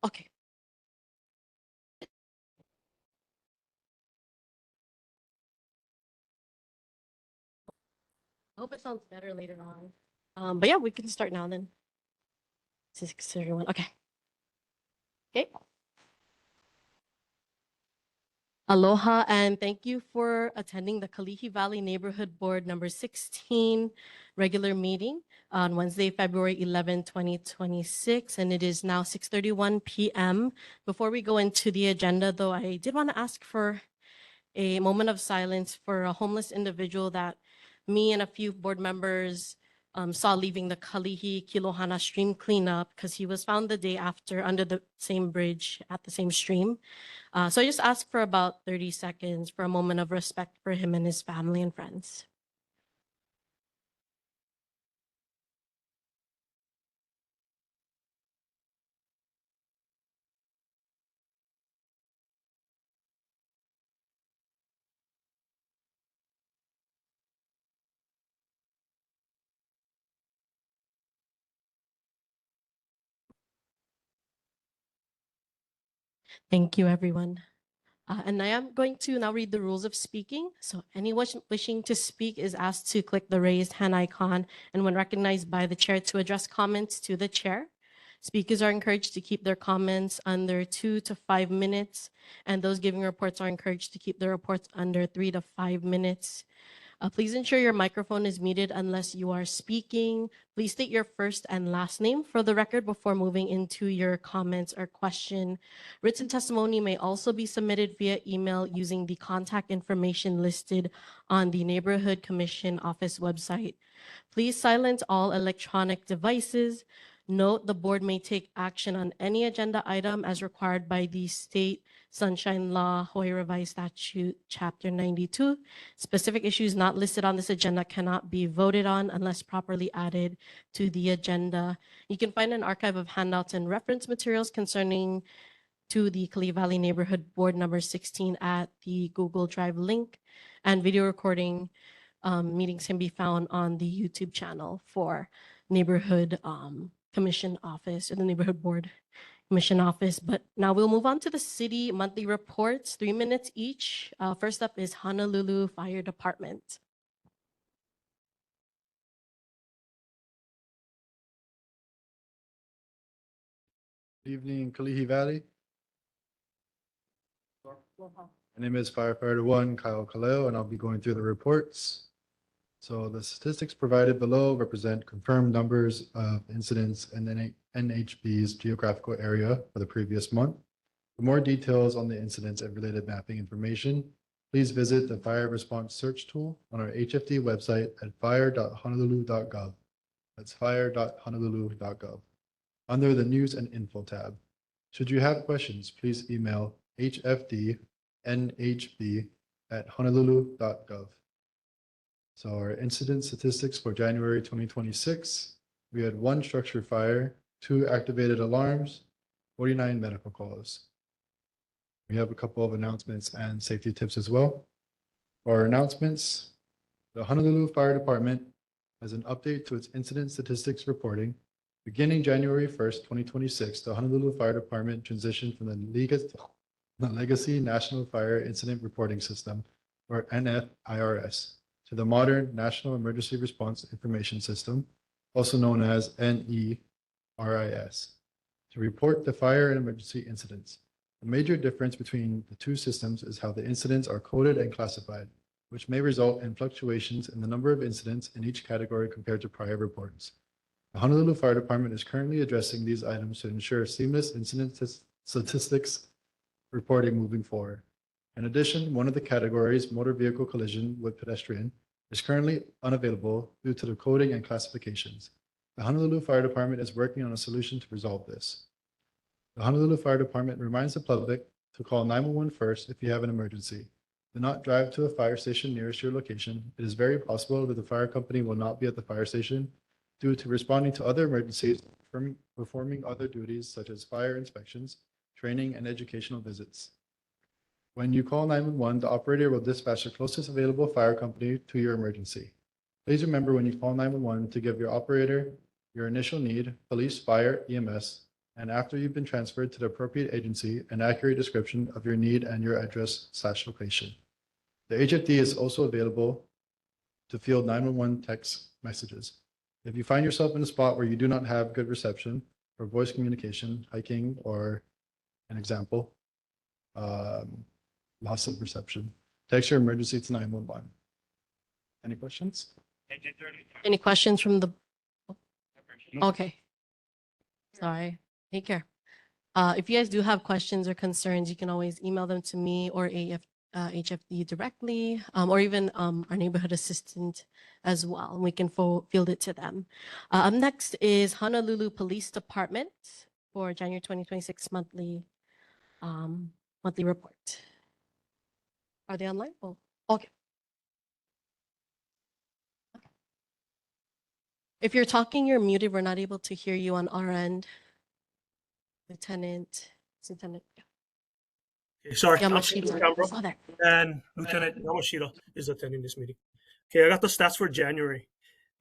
Okay. I hope it sounds better later on. But yeah, we can start now then. 6:31. Okay. Okay. Aloha and thank you for attending the Kalihi Valley Neighborhood Board number 16 regular meeting on Wednesday, February 11, 2026. And it is now 6:31 p.m. Before we go into the agenda, though, I did want to ask for a moment of silence for a homeless individual that me and a few board members saw leaving the Kalihi Kilohana stream cleanup because he was found the day after under the same bridge at the same stream. So I just asked for about 30 seconds for a moment of respect for him and his family and friends. Thank you, everyone. And I am going to now read the rules of speaking. So anyone wishing to speak is asked to click the raised hand icon, and when recognized by the chair, to address comments to the chair. Speakers are encouraged to keep their comments under 2 to 5 minutes, and those giving reports are encouraged to keep their reports under 3 to 5 minutes. Please ensure your microphone is muted unless you are speaking. Please state your first and last name for the record before moving into your comments or question. Written testimony may also be submitted via email using the contact information listed on the Neighborhood Commission Office website. Please silence all electronic devices. Note the board may take action on any agenda item as required by the State Sunshine Law, Hawaii Revised Statute, Chapter 92. Specific issues not listed on this agenda cannot be voted on unless properly added to the agenda. You can find an archive of handouts and reference materials concerning to the Kalihi Valley Neighborhood Board number 16 at the Google Drive link, and video recording meetings can be found on the YouTube channel for Neighborhood Commission Office or the Neighborhood Board Commission Office. But now we'll move on to the city monthly reports, 3 minutes each. First up is Honolulu Fire Department. Good evening, Kalihi Valley. My name is Firefighter 1, Kyle Kaleo, and I'll be going through the reports. So the statistics provided below represent confirmed numbers of incidents in NHB's geographical area for the previous month. For more details on the incidents and related mapping information, please visit the Fire Response Search tool on our HFD website at fire.honolulu.gov. That's fire.honolulu.gov. Under the News and Info tab. Should you have questions, please email hfdnhb@honolulu.gov. So our incident statistics for January 2026, we had 1 structure fire, 2 activated alarms, 49 medical calls. We have a couple of announcements and safety tips as well. For our announcements, the Honolulu Fire Department has an update to its incident statistics reporting. Beginning January 1st, 2026, the Honolulu Fire Department transitioned from the Legacy National Fire Incident Reporting System, or NFIRS, to the modern National Emergency Response Information System, also known as NERIS, to report the fire and emergency incidents. The major difference between the two systems is how the incidents are coded and classified, which may result in fluctuations in the number of incidents in each category compared to prior reports. The Honolulu Fire Department is currently addressing these items to ensure seamless incident statistics reporting moving forward. In addition, one of the categories, motor vehicle collision with pedestrian, is currently unavailable due to the coding and classifications. The Honolulu Fire Department is working on a solution to resolve this. The Honolulu Fire Department reminds the public to call 911 first if you have an emergency. Do not drive to a fire station nearest your location. It is very possible that the fire company will not be at the fire station due to responding to other emergencies, performing other duties such as fire inspections, training, and educational visits. When you call 911, the operator will dispatch the closest available fire company to your emergency. Please remember when you call 911 to give your operator your initial need, police, fire, EMS, and after you've been transferred to the appropriate agency, an accurate description of your need and your address/location. The HFD is also available to field 911 text messages. If you find yourself in a spot where you do not have good reception for voice communication, hiking, or an example, loss of reception, text your emergency to 911. Any questions? Any questions from the? Okay. Sorry. Take care. If you guys do have questions or concerns, you can always email them to me or HFD directly, or even our neighborhood assistant as well. And we can field it to them. Up next is Honolulu Police Department for January 2026 monthly report. Are they online? Oh, okay. If you're talking, you're muted. We're not able to hear you on our end. Lieutenant. Okay, sorry, I'm Yamashita. Cambro, Oh, there. and Lieutenant Yamashita is attending this meeting. Okay, I got the stats for January.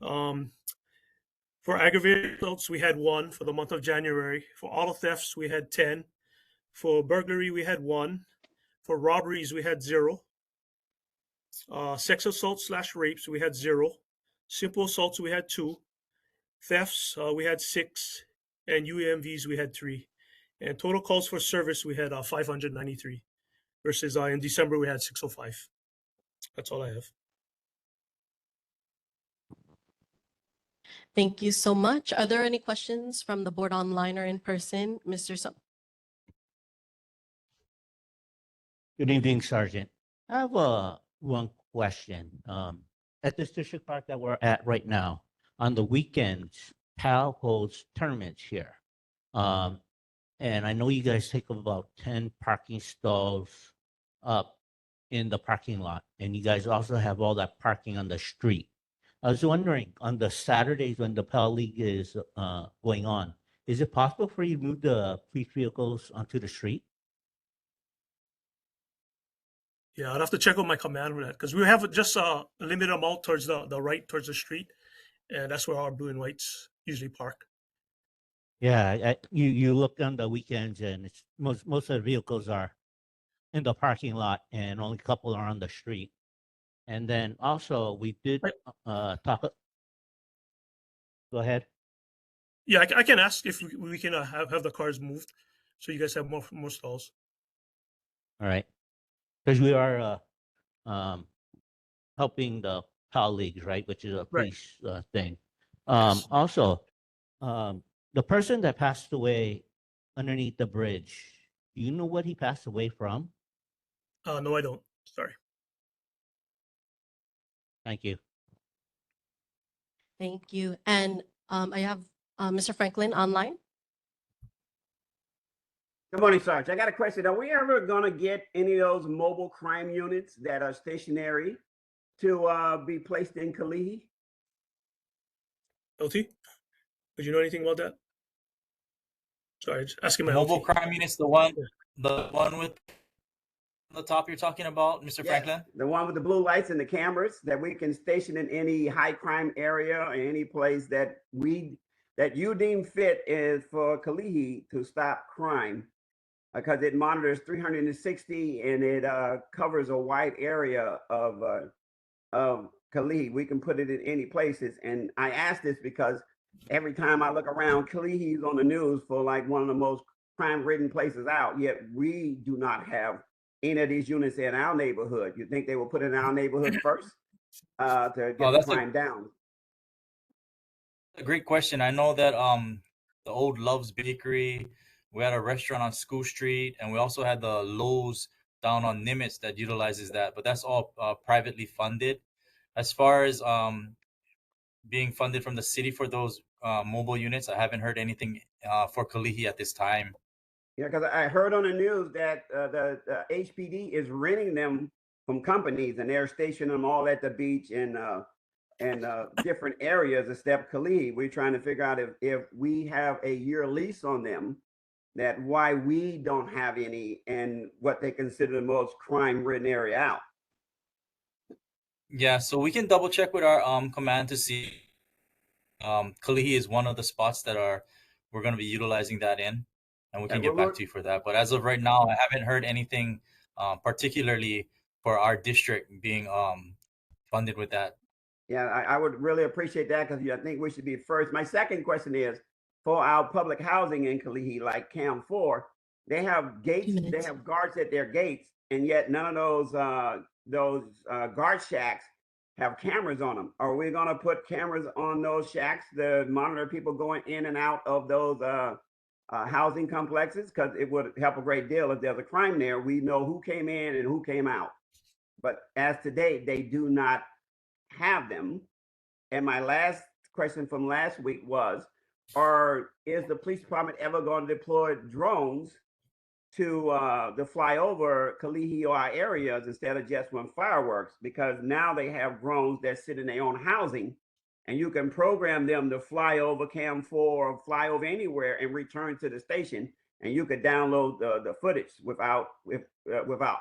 For aggravated assaults, we had 1 for the month of January. For auto thefts, we had 10. For burglary, we had 1. For robberies, we had 0. Sex assaults / rapes, we had 0. Simple assaults, we had 2. Thefts, we had 6. And UMVs, we had 3. And total calls for service, we had 593 versus in December, we had 605. That's all I have. Thank you so much. Are there any questions from the board online or in person? Mr. Good evening, Sergeant. I have one question. At this district park that we're at right now, on the weekends, PAL holds tournaments here. And I know you guys take about 10 parking stalls up in the parking lot, and you guys also have all that parking on the street. I was wondering, on the Saturdays when the PAL League is going on, is it possible for you to move the police vehicles onto the street? Yeah, I'd have to check with my command for that because we have just a limited amount towards the right, towards the street, and that's where our blue and whites usually park. Yeah, you look on the weekends and it's most of the vehicles are in the parking lot and only a couple are on the street. And then also we did talk. Go ahead. Yeah, I can ask if we can have the cars moved so you guys have more stalls. All right, because we are helping the PAL leagues, right, which is a police thing. Yes. Also, the person that passed away underneath the bridge, do you know what he passed away from? No, I don't. Sorry. Thank you. Thank you. And I have Mr. Franklin online. Good morning, Sarge. I got a question. Are we ever going to get any of those mobile crime units that are stationary to be placed in Kalihi? LT, would you know anything about that? Sorry, just asking my Mobile LT. crime units, the one with the top you're talking about, Mr. Yes, Franklin? the one with the blue lights and the cameras that we can station in any high crime area or any place that you deem fit is for Kalihi to stop crime, because it monitors 360 and it covers a wide area of Kalihi. We can put it in any places. And I ask this because every time I look around, Kalihi is on the news for like one of the most crime-ridden places out, yet we do not have any of these units in our neighborhood. You think they will put it in our neighborhood first to get the crime down? A great question. I know that the old Love's Bakery, we had a restaurant on School Street, and we also had the Lowe's down on Nimitz that utilizes that, but that's all privately funded. As far as being funded from the city for those mobile units, I haven't heard anything for Kalihi at this time. Yeah, because I heard on the news that the HPD is renting them from companies, and they're stationing them all at the beach and different areas except Kalihi. We're trying to figure out if we have a year lease on them, that why we don't have any, and what they consider the most crime-ridden area out. Yeah, so we can double check with our command to see. Kalihi is one of the spots that are we're going to be utilizing that in, and we can Yeah, get back to you for that. But as of right now, I haven't heard anything particularly for our district being funded with that. Yeah, I would really appreciate that because I think we should be first. My second question is for our public housing in Kalihi, like Cam 4, they have gates, they minutes. have guards at their gates, and yet none of those guard shacks have cameras on them. Are we going to put cameras on those shacks to monitor people going in and out of those housing complexes? Because it would help a great deal. If there's a crime there, we know who came in and who came out. But as today, they do not have them. And my last question from last week was, is the police department ever going to deploy drones to fly over Kalihi or our areas instead of just when fireworks? Because now they have drones that sit in their own housing, and you can program them to fly over Cam 4 or fly over anywhere and return to the station, and you could download the footage without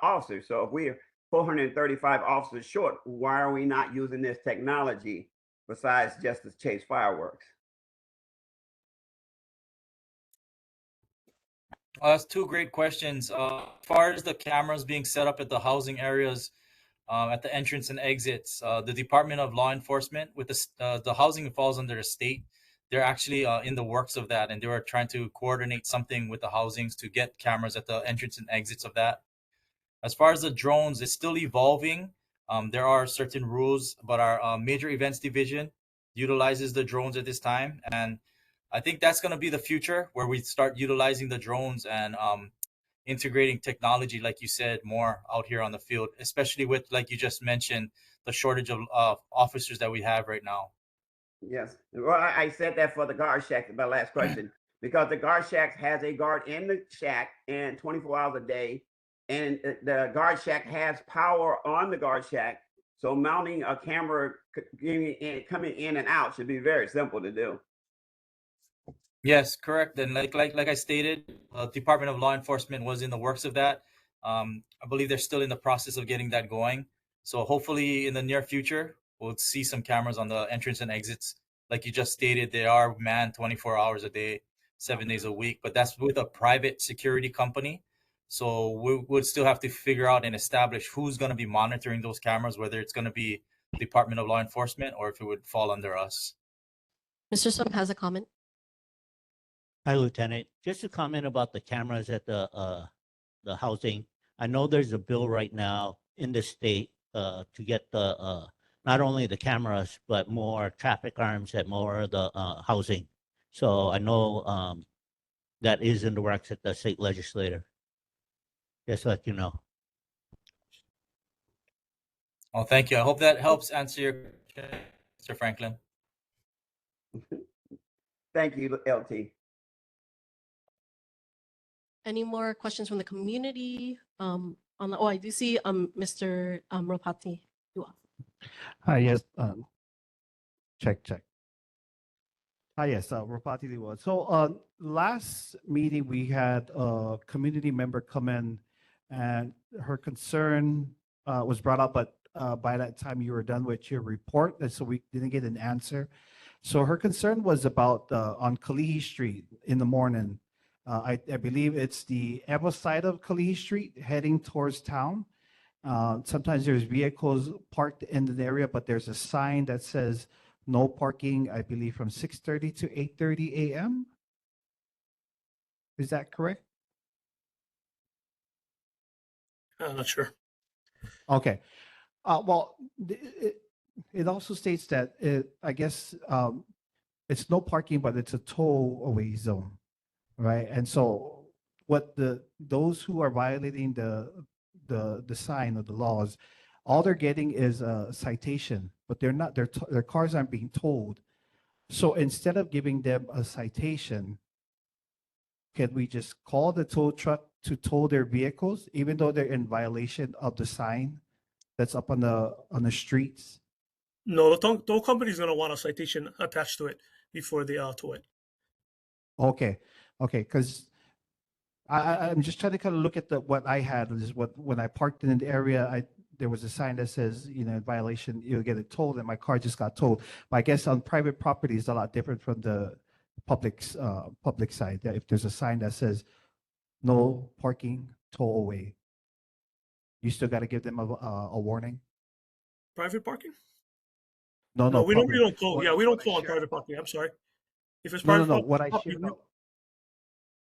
officers. So if we're 435 officers short, why are we not using this technology besides just to chase fireworks? That's two great questions. As far as the cameras being set up at the housing areas, at the entrance and exits, the Department of Law Enforcement, with the housing falls under the state, they're actually in the works of that, and they were trying to coordinate something with the housings to get cameras at the entrance and exits of that. As far as the drones, it's still evolving. There are certain rules, but our major events division utilizes the drones at this time, and I think that's going to be the future, where we start utilizing the drones and integrating technology, like you said, more out here on the field, especially with, like you just mentioned, the shortage of officers that we have right now. Yes. Well, I said that for the guard shack, my last question, because the guard shack has a guard in the shack and 24 hours a day. And the guard shack has power on the guard shack. So mounting a camera coming in and out should be very simple to do. Yes, correct. And like I stated, Department of Law Enforcement was in the works of that. I believe they're still in the process of getting that going. So hopefully in the near future, we'll see some cameras on the entrance and exits. Like you just stated, they are manned 24 hours a day, 7 days a week, but that's with a private security company. So we would still have to figure out and establish who's going to be monitoring those cameras, whether it's going to be Department of Law Enforcement or if it would fall under us. Mr. Sum has a comment. Hi, Lieutenant. Just a comment about the cameras at the housing. I know there's a bill right now in the state to get the not only the cameras but more traffic arms at more of the housing. So I know that is in the works at the state legislature. Just to let you know. Oh, thank you. I hope that helps answer your question, Mr. Franklin. Thank you, LT. Any more questions from the community? I do see Mr. Ropati. Hi, yes. Check. Hi, yes, Rapati Liwa. So last meeting, we had a community member come in and her concern was brought up, but by that time you were done with your report, and so we didn't get an answer. So her concern was about on Kalihi Street in the morning. I believe it's the Evo side of Kalihi Street heading towards town. Sometimes there's vehicles parked in the area, but there's a sign that says no parking, I believe from 6:30 to 8:30 a.m. Is that correct? I'm not sure. Okay. Well, it also states that I guess it's no parking, but it's a tow away zone, right? And so what those who are violating the sign of the laws, all they're getting is a citation, but they're not, their cars aren't being towed. So instead of giving them a citation, can we just call the tow truck to tow their vehicles, even though they're in violation of the sign that's up on the streets? No, the tow company is going to want a citation attached to it before they tow it. Okay, because I'm just trying to kind of look at what I had is when I parked in the area, there was a sign that says, in violation, you'll get it towed, and my car just got towed. But I guess on private property is a lot different from the public side. That if there's a sign that says no parking, tow away, you still got to give them a warning. Private parking? No, No, no, we don't. We public. don't toll. What- Yeah, we don't what I toll on share private about- parking. I'm sorry. If it's No, no, private no. parking, What I share about.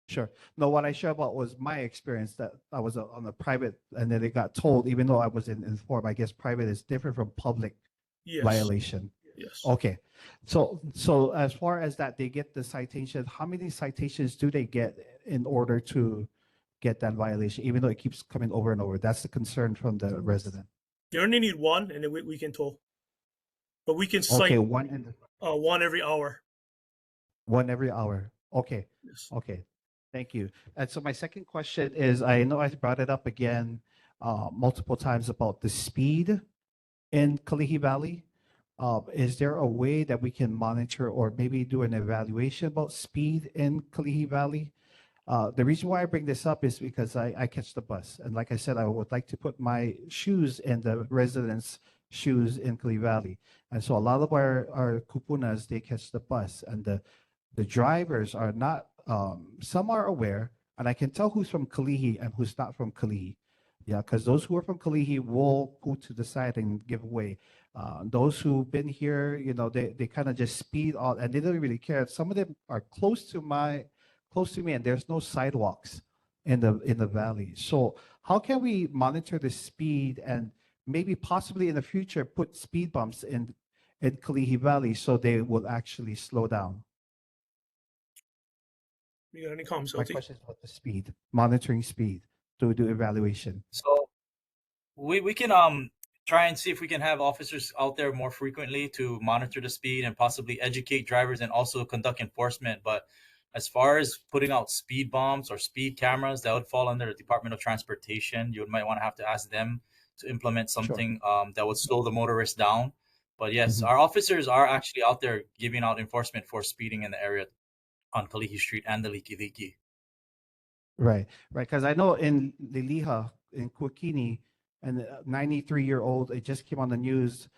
Sure. No, what I share about was my experience that I was on the private, and then it got told, even though I was informed. I guess private is different from public yes, violation. yes. Okay. So as far as that, they get the citation. How many citations do they get in order to get that violation, even though it keeps coming over and over? That's the concern from the resident. You only need one, and then we can toll. But we can Okay, cite one one every hour. every hour. Okay. Yes. Okay. Thank you. And so my second question is, I know I brought it up again multiple times about the speed in Kalihi Valley. Is there a way that we can monitor or maybe do an evaluation about speed in Kalihi Valley? The reason why I bring this up is because I catch the bus. And like I said, I would like to put my shoes in the residents' shoes in Kalihi Valley. And so a lot of our kupunas, they catch the bus. And the drivers are not, some are aware, and I can tell who's from Kalihi and who's not from Kalihi. Yeah, because those who are from Kalihi will pull to the side and give way. Those who've been here, they kind of just speed on and they don't really care. Some of them are close to me, and there's no sidewalks in the valley. So how can we monitor the speed and maybe possibly in the future put speed bumps in Kalihi Valley so they will actually slow down? You got any comments, My LT? question is about the speed, monitoring speed to do evaluation. So we can try and see if we can have officers out there more frequently to monitor the speed and possibly educate drivers and also conduct enforcement. But as far as putting out speed bumps or speed cameras, that would fall under the Department of Transportation. You might want to have to ask them to implement something that would slow the motorists down. But yes, Mhm. our officers are actually out there giving out enforcement for speeding in the area on Kalihi Street and the Liki Liki. Right. Because I know in Liliha, in Kuakini, and a 93-year-old, it just came on the news.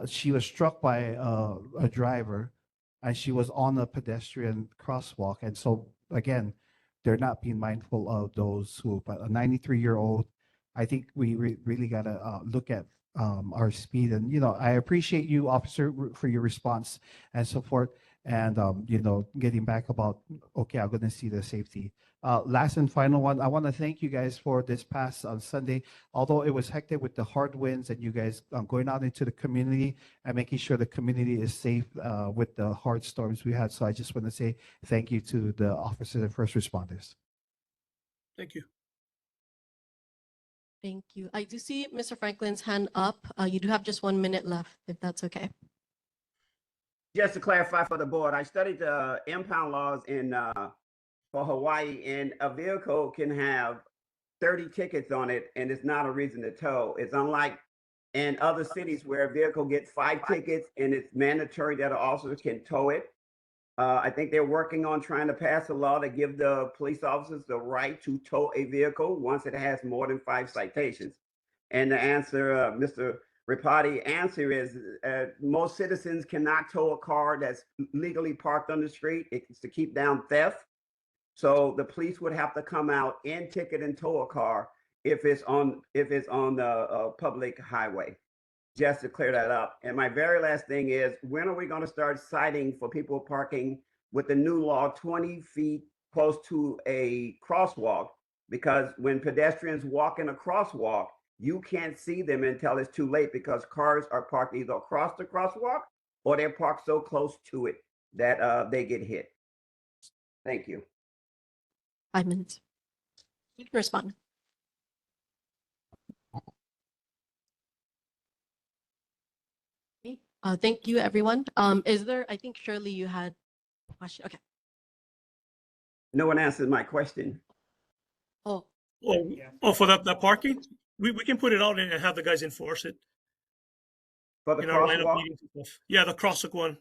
She was struck by a driver, and she was on a pedestrian crosswalk. And so again, they're not being mindful of those who. But a 93-year-old, I think we really gotta look at our speed. And I appreciate you, officer, for your response and support. And getting back about okay, I'm gonna see the safety. Last and final one, I want to thank you guys for this past Sunday. Although it was hectic with the hard winds and you guys going out into the community and making sure the community is safe with the hard storms we had. So I just want to say thank you to the officers and first responders. Thank you. Thank you. I do see Mr. Franklin's hand up. You do have just 1 minute left, if that's okay. Just to clarify for the board, I studied the impound laws for Hawaii, and a vehicle can have 30 tickets on it, and it's not a reason to tow. It's unlike in other cities where a vehicle gets 5 tickets and it's mandatory that an officer can tow it. I think they're working on trying to pass a law to give the police officers the right to tow a vehicle once it has more than 5 citations. And the answer, Mr. Ripati, answer is most citizens cannot tow a car that's legally parked on the street. It's to keep down theft. So the police would have to come out and ticket and tow a car if it's on the public highway. Just to clear that up. And my very last thing is, when are we going to start citing for people parking with the new law 20 feet close to a crosswalk? Because when pedestrians walk in a crosswalk, you can't see them until it's too late because cars are parked either across the crosswalk or they're parked so close to it that they get hit. Thank you. 5 minutes. You can respond. Okay. Thank you, everyone. Is there, I think Shirley, you had a question. Okay. No one answered my question. Oh, For that parking, we can put it out and have the guys enforce it For the in our lineup crosswalk? meetings and stuff. Yeah, the crosswalk one.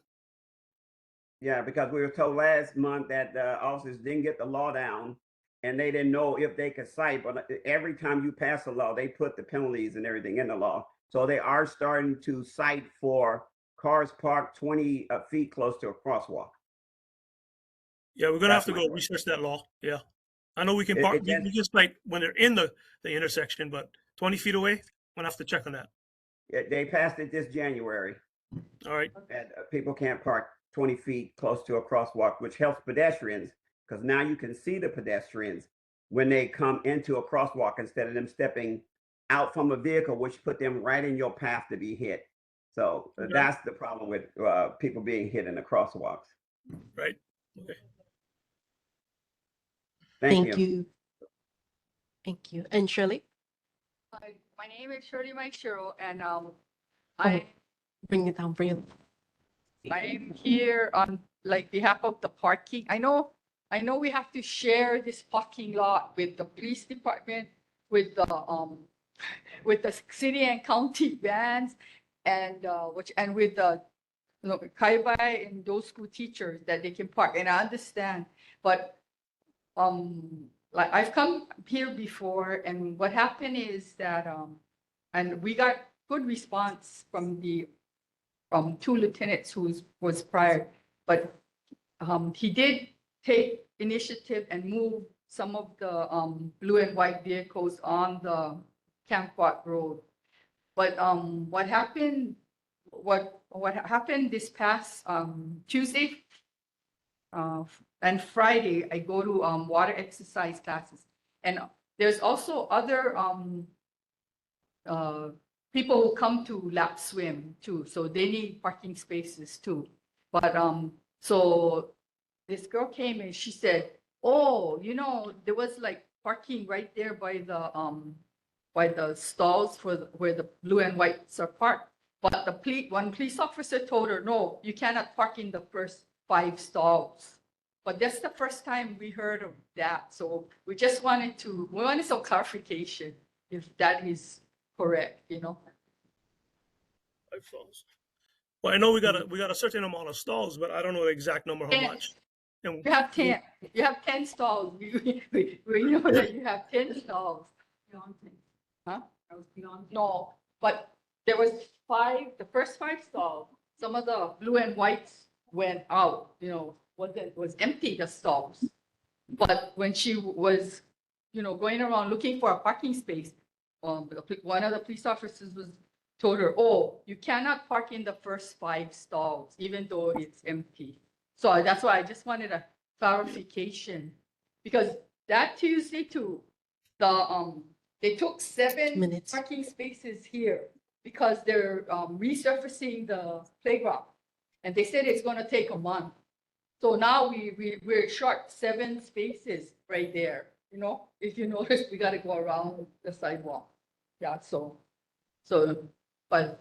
Yeah, because we were told last month that the officers didn't get the law down and they didn't know if they could cite. But every time you pass a law, they put the penalties and everything in the law. So they are starting to cite for cars parked 20 feet close to a crosswalk. Yeah, we're gonna have That's to my go question. research that law. Yeah, I know we can It- park. it We just- can cite when they're in the intersection, but 20 feet away, we're gonna have to check on that. They passed it this January, All right. and people can't park 20 feet close to a crosswalk, which helps pedestrians because now you can see the pedestrians when they come into a crosswalk instead of them stepping out from a vehicle, which put them right in your path to be hit. So Okay. that's the problem with people being hit in the crosswalks. Right. Okay. Thank you. Thank you. And Shirley, Hi, my name is Shirley Mike Shiro, and bring it down for you. I'm here on like behalf of the parking. I know we have to share this parking lot with the police department, with the city and county vans, and with the Kaibai and those school teachers that they can park. And I understand, but like I've come here before, and what happened is that and we got good response from the two lieutenants who was prior, but he did take initiative and move some of the blue and white vehicles on the Camquat Road. But what happened this past Tuesday and Friday, I go to water exercise classes, and there's also other people who come to lap swim too, so they need parking spaces too. But so this girl came and she said, "Oh, there was like parking right there by the stalls for where the blue and whites are parked." But one police officer told her, "No, you cannot park in the first 5 stalls." But that's the first time we heard of that. So we wanted some clarification if that is correct, Five stalls. Well, I know we got a certain amount of stalls, but I don't know the exact number how Ten. much. And You have 10. You have 10 stalls. We know that you have 10 stalls. Huh? No, but there was 5, the first 5 stalls. Some of the blue and whites went out, was empty, the stalls. But when she was, going around looking for a parking space, one of the police officers told her, "Oh, you cannot park in the first 5 stalls, even though it's empty." So that's why I just wanted a clarification, because that Tuesday too, they took 7 Minutes. parking spaces here because they're resurfacing the playground, and they said it's going to take a month. So now we're short 7 spaces right there. If you notice, we got to go around the sidewalk. Yeah. So, but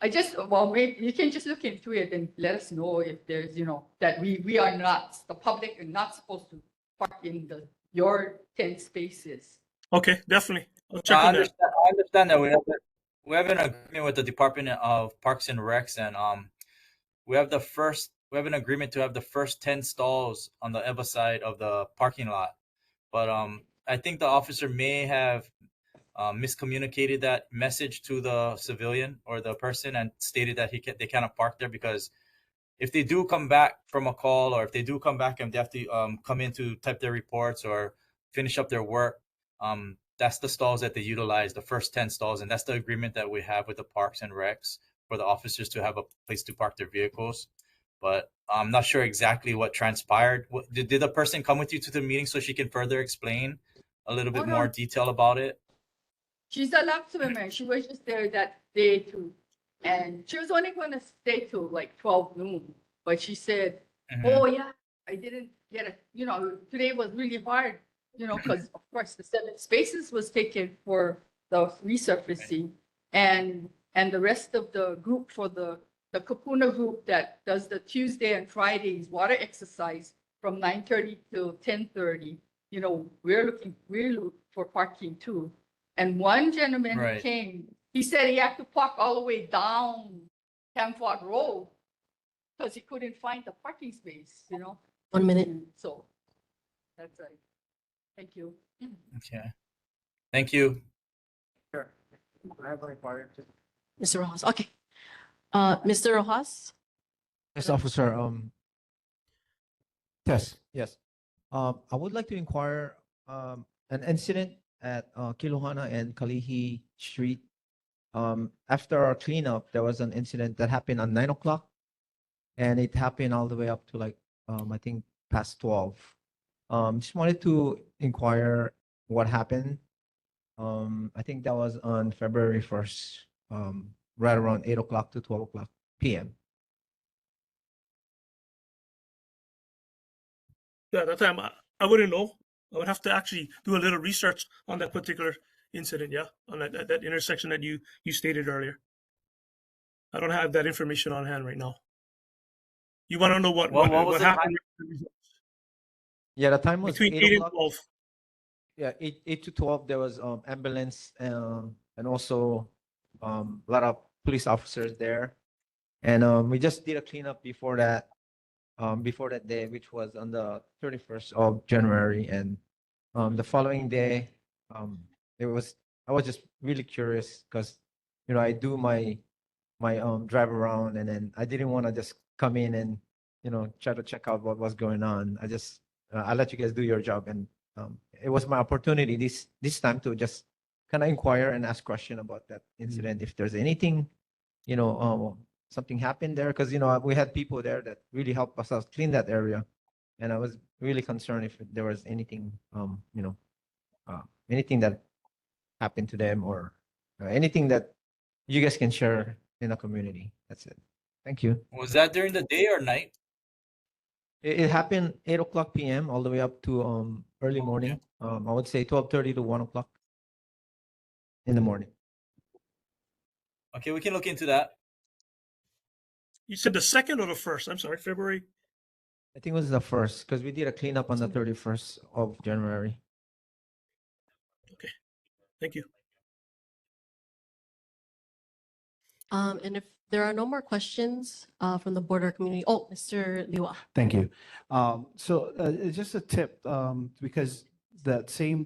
maybe you can just look into it and let us know if there's, that we are not, the public are not supposed to park in your 10 spaces. okay, definitely. I'll check I on that. understand that we have an agreement with the Department of Parks and Recs, and we have an agreement to have the first 10 stalls on the EVA side of the parking lot. But I think the officer may have miscommunicated that message to the civilian or the person and stated that they cannot park there, because if they do come back from a call, or if they do come back and they have to come in to type their reports or finish up their work, that's the stalls that they utilize, the first 10 stalls. And that's the agreement that we have with the Parks and Recs for the officers to have a place to park their vehicles. But I'm not sure exactly what transpired. Did the person come with you to the meeting so she can further explain a little bit more detail about it? She's a lap swimmer. She was just there that day too. And she was only going to stay till like 12 noon. But she said, "Oh yeah, I didn't get it. Today was really hard, because of course the 7 spaces was taken for the resurfacing. And the rest of the group for the Kapuna group that does the Tuesday and Fridays water exercise from 9:30 to 10:30, we're looking for parking too." And one gentleman who came, he said he had to park all the way down Camford Road because he couldn't find the parking space, 1 minute. So that's right. Thank you. Okay. Thank you. Sure. I have a required. Mr. Rojas. Okay. Mr. Rojas? Yes, officer. Yes, yes. I would like to inquire an incident at Kilohana and Kalihi Street. After our cleanup, there was an incident that happened at 9 o'clock, and it happened all the way up to like I think past 12. Just wanted to inquire what happened. I think that was on February 1st, right around 8 o'clock to 12 o'clock p.m. Yeah, at that time I wouldn't know. I would have to actually do a little research on that particular incident. Yeah, on that intersection that you stated earlier. I don't have that information on hand right now. You want to know what What was what the happened Yeah, the time was between 8 8 and o'clock. 12? Yeah, 8 to 12, there was ambulance and also a lot of police officers there. And we just did a cleanup before that day, which was on the 31st of January. And the following day, um, it was I was just really curious because I do my drive around, and then I didn't want to just come in and try to check out what was going on. I let you guys do your job, and it was my opportunity this time to just kind of inquire and ask question about that incident, if there's anything, something happened there, because we had people there that really helped us out clean that area, and I was really concerned if there was anything, anything that happened to them, or anything that you guys can share in a community. That's it. Thank you. Was that during the day or night? It happened 8 o'clock p.m. all the way up to early morning. I would say 12:30 to 1 o'clock in the morning. Okay, we can look into that. You said the second or the first? I'm sorry, February. I think it was the first, because we did a cleanup on the 31st of January. Okay, thank you. And if there are no more questions from the board or community, oh, Mr. Liwa. Thank you. So just a tip, because that same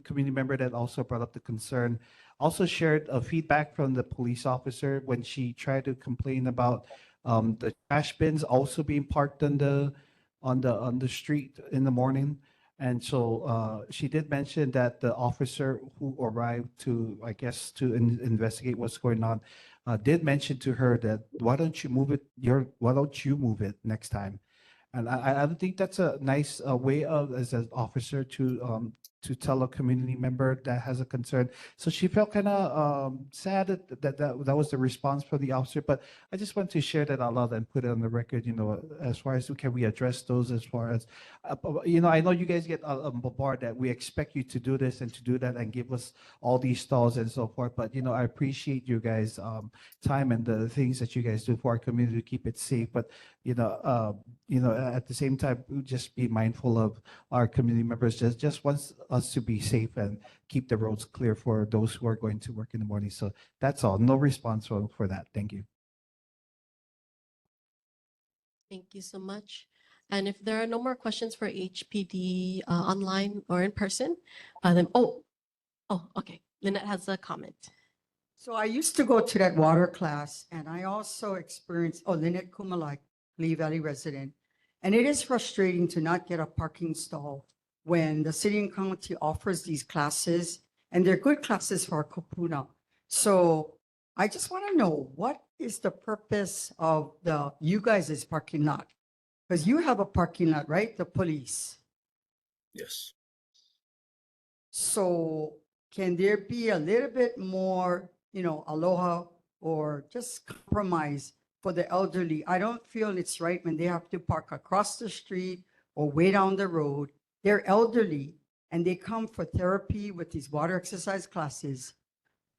community member that also brought up the concern also shared a feedback from the police officer when she tried to complain about the trash bins also being parked on the street in the morning. And so she did mention that the officer who arrived to, I guess, to investigate what's going on, did mention to her that why don't you move it next time? And I don't think that's a nice way of, as an officer, to tell a community member that has a concern. So she felt kind of sad that was the response from the officer. But I just want to share that out loud and put it on the record. As far as can we address those, as far as I know you guys get bombarded that we expect you to do this and to do that and give us all these stalls and so forth. But I appreciate you guys' time and the things that you guys do for our community to keep it safe. But at the same time, just be mindful of our community members. Just wants us to be safe and keep the roads clear for those who are going to work in the morning. So that's all. No response for that. Thank you. Thank you so much. And if there are no more questions for HPD online or in person, then, okay. Lynette has a comment. So I used to go to that water class, and I also experienced, Lynette Kumalai, Lee Valley resident. And it is frustrating to not get a parking stall when the city and county offers these classes, and they're good classes for our kupuna. So I just want to know, what is the purpose of you guys' parking lot? Because you have a parking lot, right? The police. Yes. So can there be a little bit more, aloha or just compromise for the elderly? I don't feel it's right when they have to park across the street or way down the road. They're elderly and they come for therapy with these water exercise classes.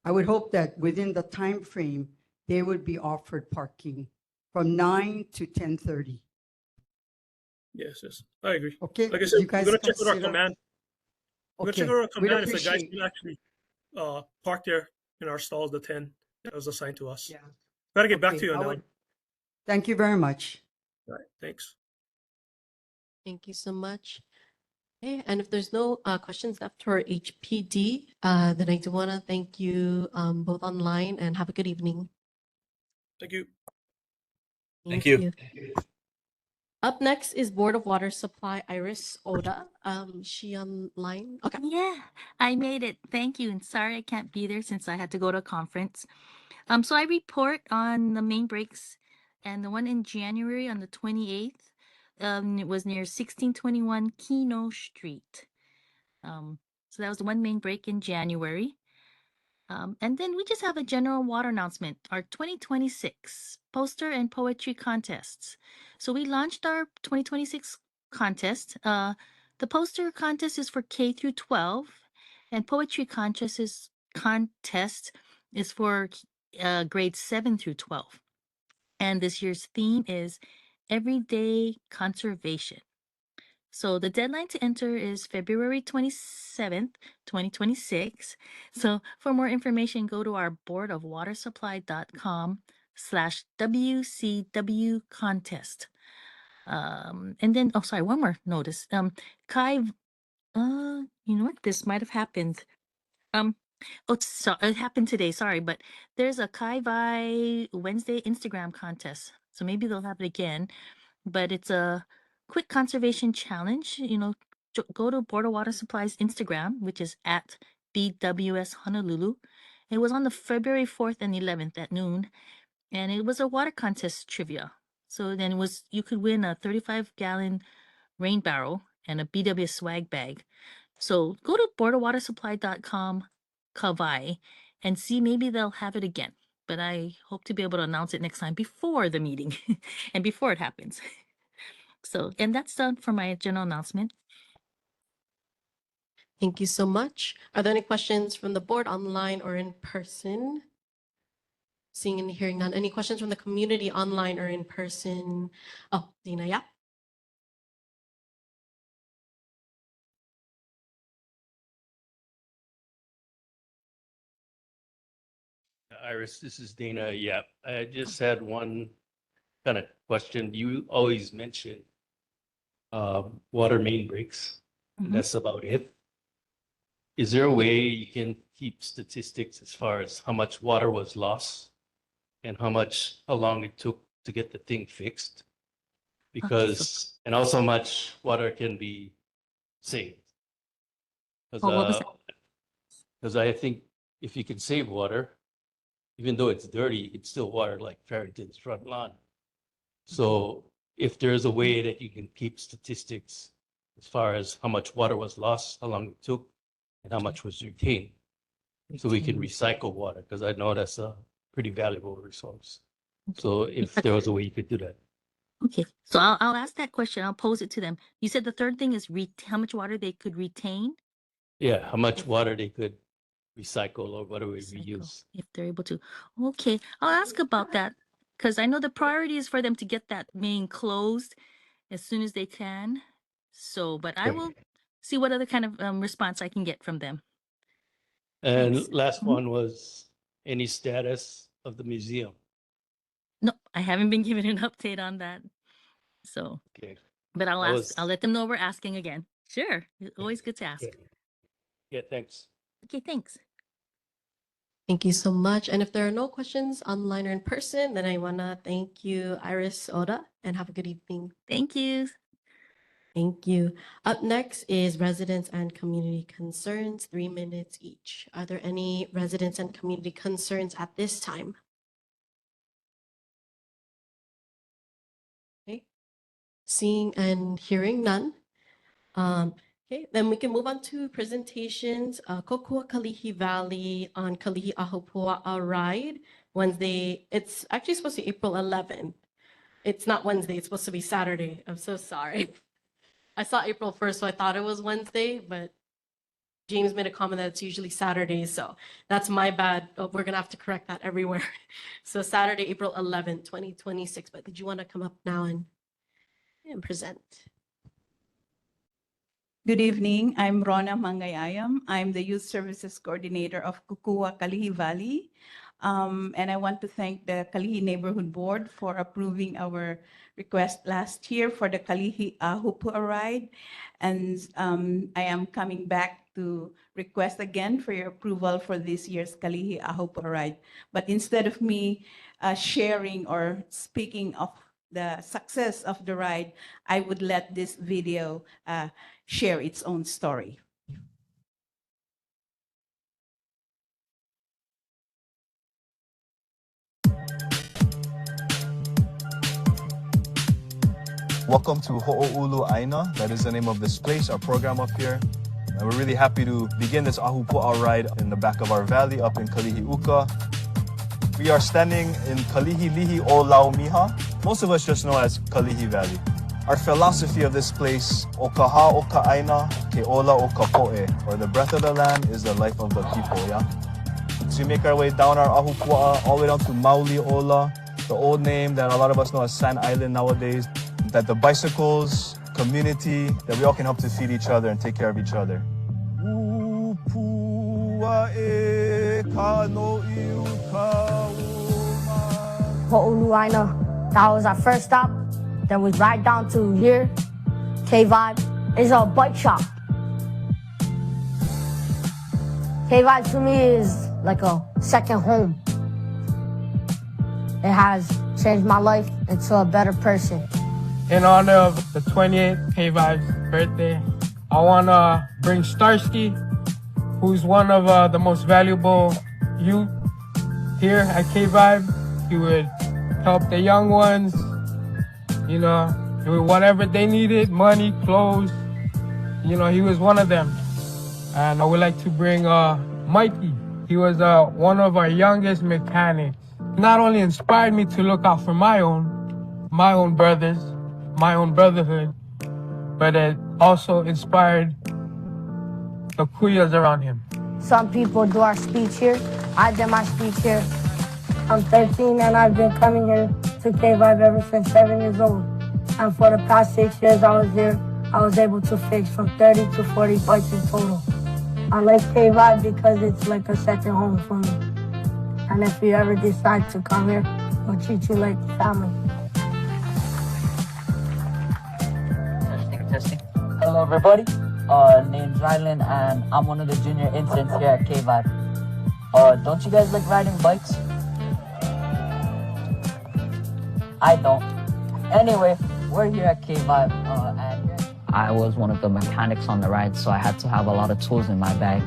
I would hope that within the time frame, they would be offered parking from 9 to 10:30. Yes, I agree. Okay, Like I said, you guys we're gonna check with our consider- command. We're gonna check Okay, with our we'd command if the guys appreciate- can actually park there in our stalls, the 10 that was assigned to us. Yeah. Gotta get back Okay, to you on I that. would- Thank you very much. All right, thanks. Thank you so much. Okay, and if there's no questions left for HPD, then I do want to thank you both online and have a good evening. Thank you. Thank you. Up next is Board of Water Supply, Iris Oda. She online? Okay. Yeah, I made it. Thank you. And sorry I can't be there since I had to go to a conference. So I report on the main breaks, and the one in January on the 28th, it was near 1621 Kino Street. So that was the one main break in January. And then we just have a general water announcement, our 2026 poster and poetry contests. So we launched our 2026 contest. The poster contest is for K through 12, and poetry contest is for grades 7 through 12. And this year's theme is everyday conservation. So the deadline to enter is February 27th, 2026. So for more information, go to our boardofwatersupply.com/WCW contest. And then, oh, sorry, one more notice. Kai, you know what? This might have happened. It happened today, sorry, but there's a Kai Vai Wednesday Instagram contest. So maybe they'll have it again, but it's a quick conservation challenge. Go to Board of Water Supply's Instagram, which is at BWS Honolulu. It was on the February 4th and 11th at noon, and it was a water contest trivia. So then you could win a 35-gallon rain barrel and a BWS swag bag. So go to boardofwatersupply.com, Kawai, and see, maybe they'll have it again. But I hope to be able to announce it next time before the meeting and before it happens. So, and that's done for my general announcement. Thank you so much. Are there any questions from the board online or in person? Seeing and hearing none. Any questions from the community online or in person? Oh, Dina, yeah. Iris, this is Dana. Yeah, I just had one kind of question. You always mention water main breaks. Mhm. That's about it. Is there a way you can keep statistics as far as how much water was lost and how long it took to get the thing fixed? Because, and also how much water can be saved. Oh, what was that? Because I think if you can save water, even though it's dirty, you can still water like Farrington's front lawn. So if there's a way that you can keep statistics as far as how much water was lost, how long it took, and how much was retained, so we can recycle water, because I know that's a pretty valuable resource. So if there was a way you could do that. Okay, so I'll ask that question. I'll pose it to them. You said the third thing is how much water they could retain? Yeah, how much water they could recycle or whatever we Recycle, reuse. if they're able to. Okay, I'll ask about that, because I know the priority is for them to get that main closed as soon as they can. So, but I Okay. will see what other kind of response I can get from them. And Thanks. last Mhm. one was any status of the museum. No, I haven't been given an update on that. So, Okay. but I'll That ask. was- I'll let them know we're asking again. Sure, it's always good to ask. Yeah, thanks. Okay, thanks. Thank you so much. And if there are no questions online or in person, then I want to thank you, Iris Oda, and have a good evening. Thank you. Thank you. Up next is residents and community concerns, 3 minutes each. Are there any residents and community concerns at this time? Okay. Seeing and hearing none. Okay, then we can move on to presentations. Kokua Kalihi Valley on Kalihi Ahupua'a ride Wednesday. It's actually supposed to be April 11th. It's not Wednesday. It's supposed to be Saturday. I'm so sorry. I saw April 1st, so I thought it was Wednesday, but James made a comment that it's usually Saturdays, so that's my bad. We're gonna have to correct that everywhere. So Saturday, April 11th, 2026. But did you want to come up now and present? Good evening. I'm Rona Mangayayam. I'm the Youth Services Coordinator of Kukua Kalihi Valley. And I want to thank the Kalihi Neighborhood Board for approving our request last year for the Kalihi Ahupua ride. And I am coming back to request again for your approval for this year's Kalihi Ahupua ride. But instead of me sharing or speaking of the success of the ride, I would let this video share its own story. Welcome to Ho'oulu Aina. That is the name of this place, our program up here. And we're really happy to begin this Ahupua'a ride in the back of our valley up in Kalihi Uka. We are standing in Kalihi Lihi o Lau Miha. Most of us just know as Kalihi Valley. Our philosophy of this place, o ka ha o ka aina, ke ola o ka po'e, or the breath of the land is the life of the people, yeah? So we make our way down our Ahupua'a, all the way down to Mauli Ola, the old name that a lot of us know as Sand Island nowadays. That the bicycles, community, that we all can help to feed each other and take care of each other. Ho'oluaina, that was our first stop. Then we ride down to here, K-Vibe. It's a bike shop. K-Vibe to me is like a second home. It has changed my life into a better person. In honor of the 28th K-Vibe's birthday, I want to bring Starsky, who's one of the most valuable youth here at K-Vibe. He would help the young ones, you know, with whatever they needed, money, clothes. You know, he was one of them. And I would like to bring Mikey. He was one of our youngest mechanics. He not only inspired me to look out for my own brothers, my own brotherhood, but it also inspired the Kuyas around him. Some people do our speech here. I did my speech here. I'm 13 and I've been coming here to K-Vibe ever since 7 years old. And for the past 6 years I was here, I was able to fix from 30 to 40 bikes in total. I like K-Vibe because it's like a second home for me. And if you ever decide to come here, we'll treat you like family. Testing. Hello everybody, name's Rylan and I'm one of the junior interns here at K-Vibe. Don't you guys like riding bikes? I don't. Anyway, we're here at K-Vibe and I was one of the mechanics on the ride, so I had to have a lot of tools in my bag.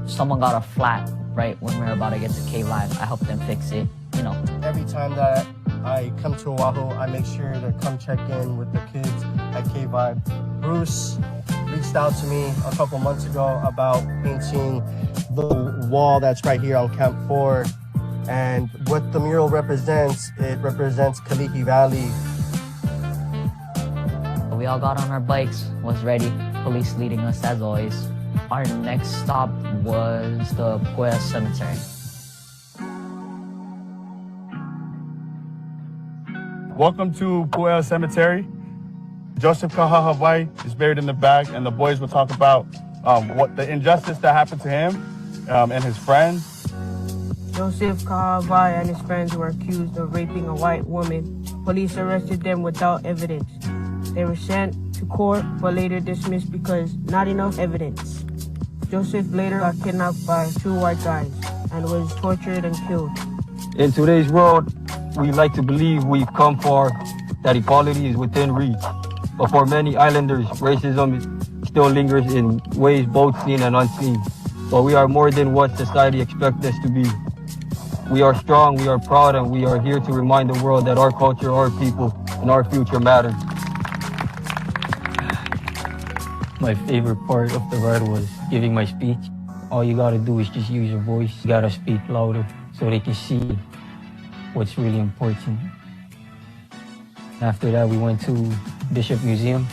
Someone got a flat right when we were about to get to K-Vibe. I helped them fix it, you know. Every time that I come to Oahu, I make sure to come check in with the kids at K-Vibe. Bruce reached out to me a couple months ago about painting the wall that's right here on Camp 4. And what the mural represents, it represents Kalihi Valley. We all got on our bikes, was ready, police leading us as always. Our next stop was the Puea Cemetery. Welcome to Puea Cemetery. Joseph Kahahawaii is buried in the back, and the boys will talk about what the injustice that happened to him and his friends. Joseph Kahawaii and his friends were accused of raping a white woman. Police arrested them without evidence. They were sent to court, but later dismissed because not enough evidence. Joseph later got kidnapped by 2 white guys and was tortured and killed. In today's world, we like to believe we've come far, that equality is within reach. But for many islanders, racism still lingers in ways both seen and unseen. But we are more than what society expects us to be. We are strong, we are proud, and we are here to remind the world that our culture, our people, and our future matter. My favorite part of the ride was giving my speech. All you gotta do is just use your voice. You gotta speak louder so they can see what's really important. After that, we went to Bishop Museum.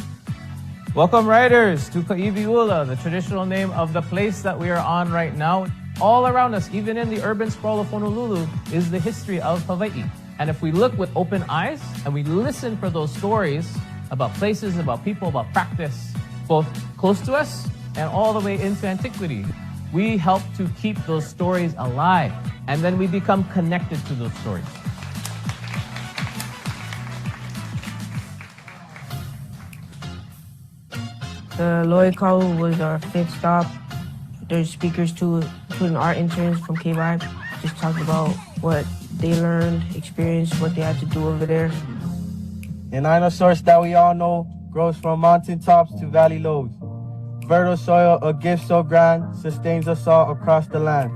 Welcome riders to Ka'ivi'ula, the traditional name of the place that we are on right now. All around us, even in the urban sprawl of Honolulu, is the history of Hawaii. And if we look with open eyes and we listen for those stories about places, about people, about practice, both close to us and all the way into antiquity, we help to keep those stories alive. And then we become connected to those stories. The Loikalu was our 5th stop. There's speakers too, including our interns from K-Vibe. Just talked about what they learned, experienced, what they had to do over there. An Aina source that we all know grows from mountain tops to valley lows. Fertile soil, a gift so grand, sustains us all across the land.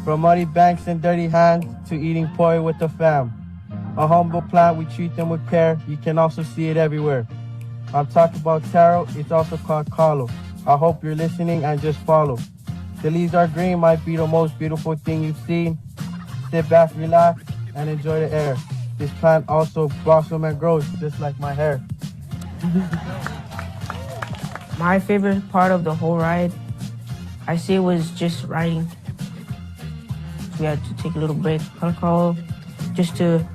From muddy banks and dirty hands to eating poi with the fam. A humble plant, we treat them with care. You can also see it everywhere. I'm talking about taro, it's also called kalo. I hope you're listening and just follow. The leaves are green, might be the most beautiful thing you've seen. Sit back, relax, and enjoy the air. This plant also blossoms and grows just like my hair. My favorite part of the whole ride, I say, was just riding. We had to take a little break, crawl, just to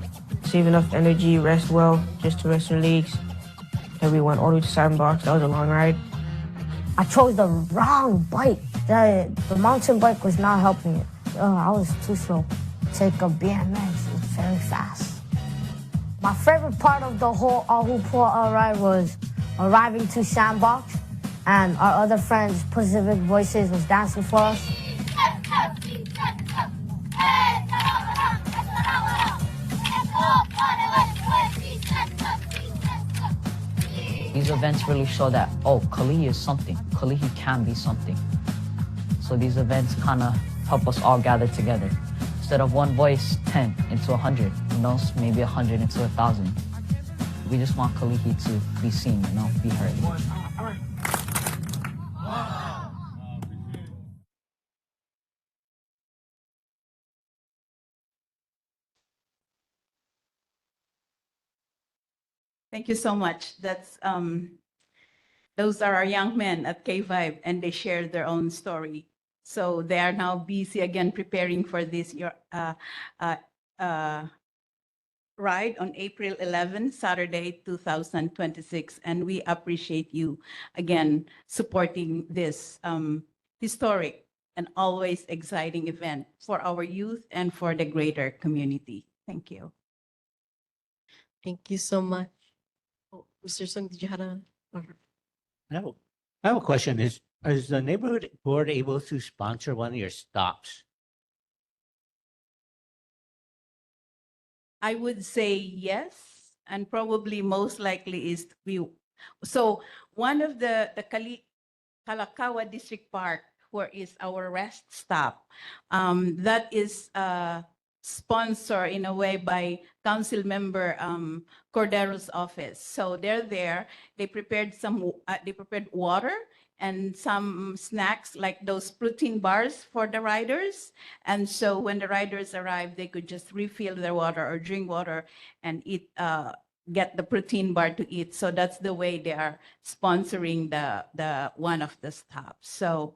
save enough energy, rest well, just to rest your legs. Then we went all the way to Sandbox. That was a long ride. I chose the wrong bike. The mountain bike was not helping it. I was too slow. Take a BMX, it's very fast. My favorite part of the whole Ahupua ride was arriving to Sandbox, and our other friends, Pacific Voices, was dancing for us. These events really show that, oh, Kalihi is something. Kalihi can be something. So these events kind of help us all gather together. Instead of one voice, 10 into 100, maybe 100 into 1,000. We just want Kalihi to be seen, be heard. Thank you so much. Those are our young men at K-Vibe, and they shared their own story. So they are now busy again preparing for this ride on April 11, Saturday, 2026. And we appreciate you again supporting this historic and always exciting event for our youth and for the greater community. Thank you. Thank you so much. Oh, Mr. Sung, did you have a? No, I have a question. Is the neighborhood board able to sponsor one of your stops? I would say yes, and probably most likely is we. So one of the Kalakaua District Park, where is our rest stop, that is sponsored in a way by Council Member Cordero's office. So they're there. They prepared they prepared water and some snacks like those protein bars for the riders. And so when the riders arrive, they could just refill their water or drink water and eat, get the protein bar to eat. So that's the way they are sponsoring the one of the stops. So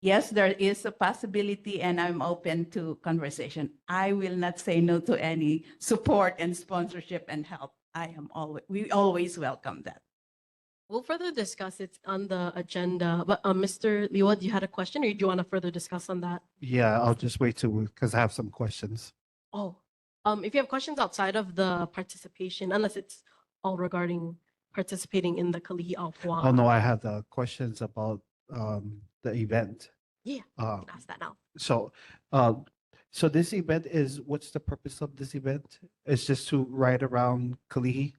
yes, there is a possibility, and I'm open to conversation. I will not say no to any support and sponsorship and help. We always welcome that. We'll further discuss it on the agenda. But Mr. Liwa, you had a question, or do you want to further discuss on that? Yeah, I'll just wait because I have some questions. Oh, if you have questions outside of the participation, unless it's all regarding participating in the Kalihi Ahupua. Oh, no, I had questions about the event. Yeah, you can ask that now. So this event what's the purpose of this event? It's just to ride around Kalihi?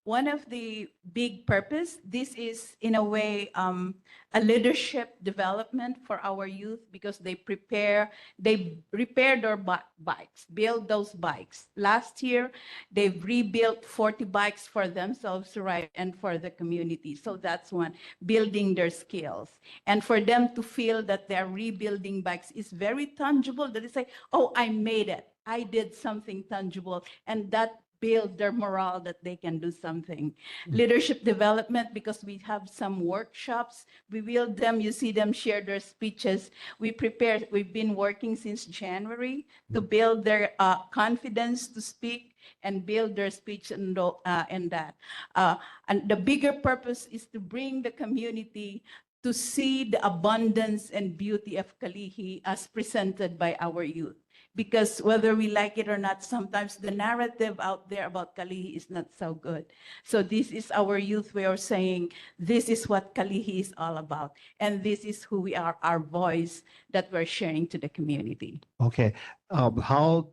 One of the big purpose, this is in a way a leadership development for our youth, because they repair their bikes, build those bikes. Last year, they've rebuilt 40 bikes for themselves to ride and for the community. So that's one, building their skills. And for them to feel that they're rebuilding bikes is very tangible, that they say, oh, I made it. I did something tangible. And that build their morale that they can do something. Leadership development, because we have some workshops. We will them, you see them share their speeches. We've been working since January to build their confidence to speak and build their speech and that. And the bigger purpose is to bring the community to see the abundance and beauty of Kalihi as presented by our youth. Because whether we like it or not, sometimes the narrative out there about Kalihi is not so good. So this is our youth way of saying, this is what Kalihi is all about. And this is who we are, our voice that we're sharing to the community. Okay. How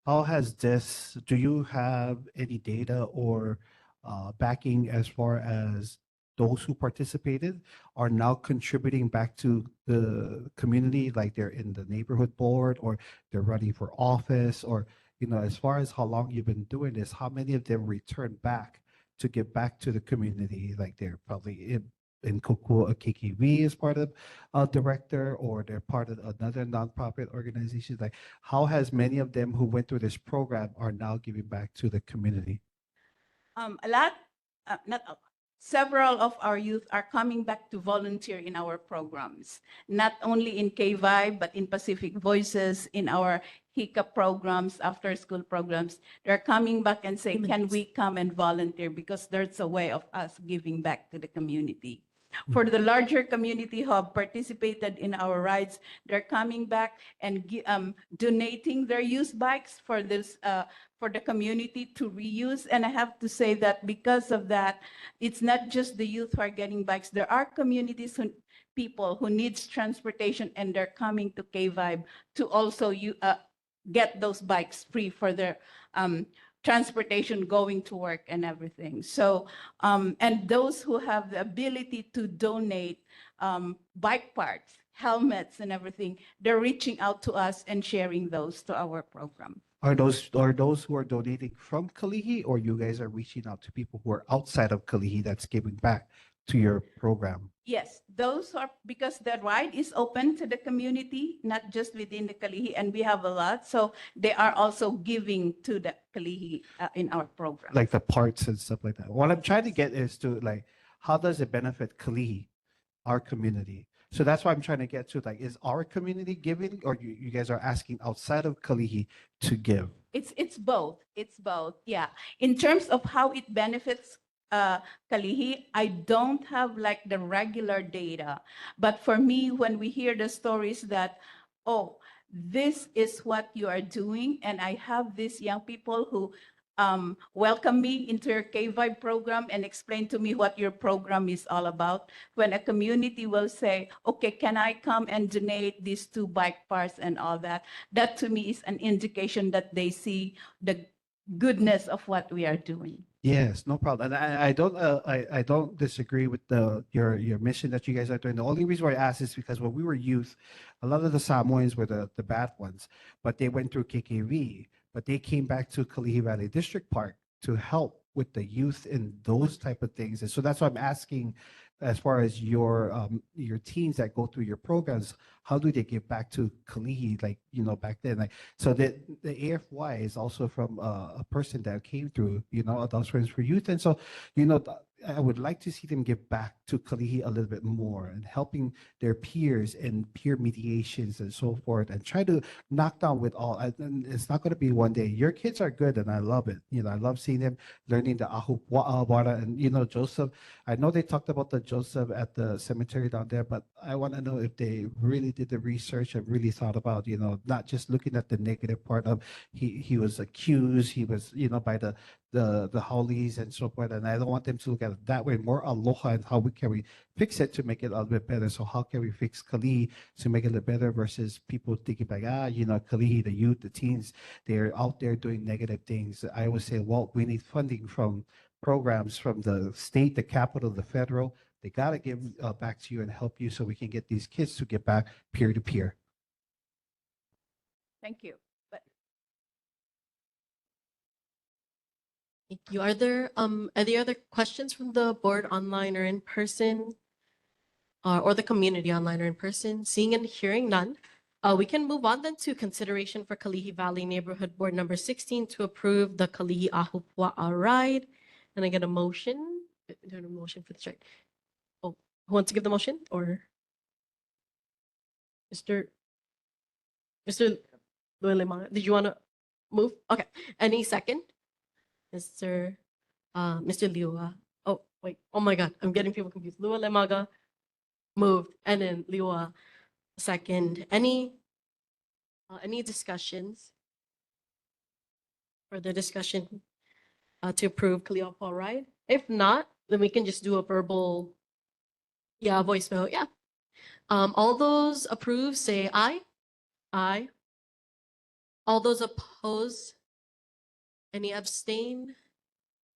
how has this, do you have any data or backing as far as those who participated are now contributing back to the community, like they're in the neighborhood board or they're running for office, or, you know, as far as how long you've been doing this, how many of them return back to give back to the community? Like they're probably in Kokua KKV as part of director, or they're part of another nonprofit organization. Like, how has many of them who went through this program are now giving back to the community? A lot, not a- several of our youth are coming back to volunteer in our programs, not only in KVIBE, but in Pacific Voices, in our HICA programs, after school programs. They're coming back and say, can we come and volunteer? Because there's a way of us giving back to the community. For the larger community who have participated in our rides, they're coming back and donating their used bikes for this for the community to reuse. And I have to say that because of that, it's not just the youth who are getting bikes. There are communities people who needs transportation, and they're coming to KVIBE to also get those bikes free for their transportation going to work and everything. So, and those who have the ability to donate bike parts, helmets and everything, they're reaching out to us and sharing those to our program. Are those who are donating from Kalihi, or you guys are reaching out to people who are outside of Kalihi that's giving back to your program? Yes, those are, because the ride is open to the community, not just within the Kalihi, and we have a lot. So they are also giving to the Kalihi in our program. Like the parts and stuff like that. What I'm trying to get is to, like, how does it benefit Kalihi, our community? So that's why I'm trying to get to, like, is our community giving, or you guys are asking outside of Kalihi to give? It's both. It's both. Yeah. In terms of how it benefits Kalihi, I don't have like the regular data. But for me, when we hear the stories that, oh, this is what you are doing, and I have these young people who welcome me into your KVIBE program and explain to me what your program is all about. When a community will say, okay, can I come and donate these 2 bike parts and all that? That to me is an indication that they see the goodness of what we are doing. Yes, no problem. And I don't disagree with your mission that you guys are doing. The only reason why I asked is because when we were youth, a lot of the Samoans were the bad ones, but they went through KKV, but they came back to Kalihi Valley District Park to help with the youth and those type of things. And so that's why I'm asking, as far as your teens that go through your programs, how do they give back to Kalihi, like, you know, back then? Like, so the AFY is also from a person that came through, you know, Adults Friends for Youth. And so, you know, I would like to see them give back to Kalihi a little bit more and helping their peers and peer mediations and so forth, and try to knock down with all. And it's not going to be one day. Your kids are good, and I love it. You know, I love seeing them learning the ahu wara, and, you know, Joseph. I know they talked about the Joseph at the cemetery down there, but I want to know if they really did the research and really thought about, you know, not just looking at the negative part of he was accused, he was, you know, by the howlies and so forth. And I don't want them to look at it that way. More aloha, and how can we fix it to make it a little bit better. So how can we fix Kalihi to make it a little better, versus people thinking like, you know, Kalihi, the youth, the teens, they're out there doing negative things. I always say, well, we need funding from programs from the state, the capital, the federal. They got to give back to you and help you so we can get these kids to get back peer to peer. Thank you. But Thank you. Are there any other questions from the board online or in person, or the community online or in person? Seeing and hearing none, we can move on then to consideration for Kalihi Valley Neighborhood Board number 16 to approve the Kalihi Ahupua'a ride. And I get a motion. Doing a motion for the check. Oh, who wants to give the motion, or Mr. Luelemanga? Did you want to move? Okay. Any second? Mr. Liua. Oh, wait. Oh my God. I'm getting people confused. Luelemanga moved, and then Liua second. Any discussions? Further discussion to approve Kalihi Ahupua'a ride? If not, then we can just do a verbal, voice vote. Yeah. All those approve say aye. Aye. All those opposed? Any abstain?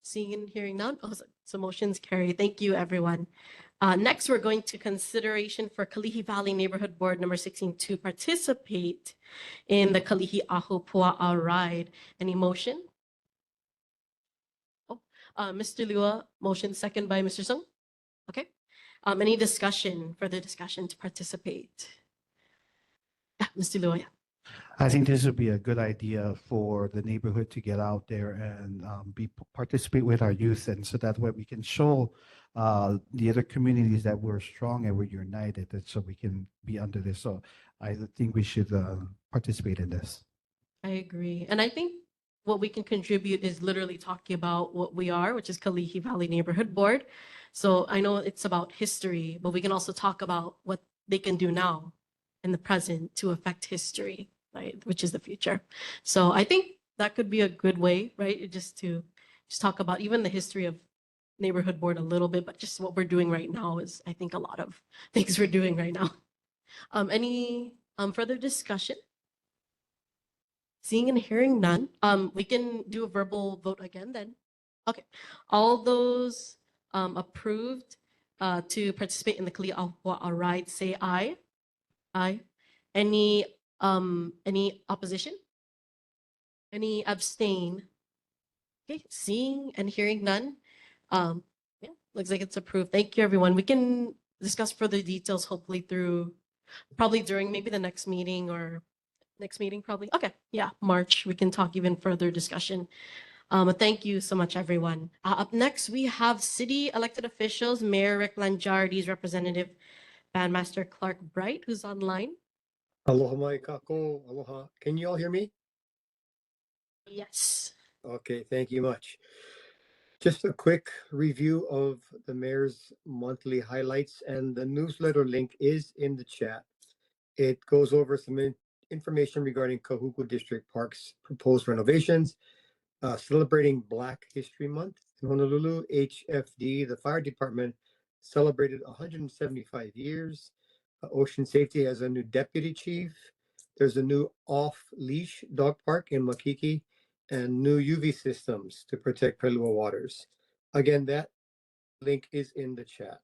Seeing and hearing none. Oh, so motion's carried. Thank you, everyone. Next, we're going to consideration for Kalihi Valley Neighborhood Board number 16 to participate in the Kalihi Aho Pua'a ride. Any motion? Oh, Mr. Liua, motion second by Mr. Sung. Okay. Any discussion, further discussion to participate? Yeah, Mr. Liua, yeah. I think this would be a good idea for the neighborhood to get out there and participate with our youth, and so that way we can show the other communities that we're strong and we're united, and so we can be under this. So I think we should participate in this. I agree. And I think what we can contribute is literally talking about what we are, which is Kalihi Valley Neighborhood Board. So I know it's about history, but we can also talk about what they can do now in the present to affect history, right? Which is the future. So I think that could be a good way, right? Just talk about even the history of neighborhood board a little bit, but just what we're doing right now is, I think, a lot of things we're doing right now. Any further discussion? Seeing and hearing none, we can do a verbal vote again then. Okay, all those approved to participate in the Kalihi Aho ride, say aye. Aye. Any opposition? Any abstain? Okay, seeing and hearing none. Yeah, looks like it's approved. Thank you, everyone. We can discuss further details hopefully probably during maybe the next meeting or next meeting probably. Okay, yeah, March. We can talk even further discussion. But thank you so much, everyone. Up next, we have city elected officials, Mayor Rick Langiardi's representative, Bandmaster Clark Bright, who's online. Aloha mai kako, aloha. Can you all hear me? Yes. Okay, thank you much. Just a quick review of the mayor's monthly highlights, and the newsletter link is in the chat. It goes over some information regarding Kahuku District Park's proposed renovations, celebrating Black History Month in Honolulu. HFD, the fire department, celebrated 175 years. Ocean Safety has a new deputy chief. There's a new off-leash dog park in Makiki, and new UV systems to protect Kailua waters. Again, that link is in the chat.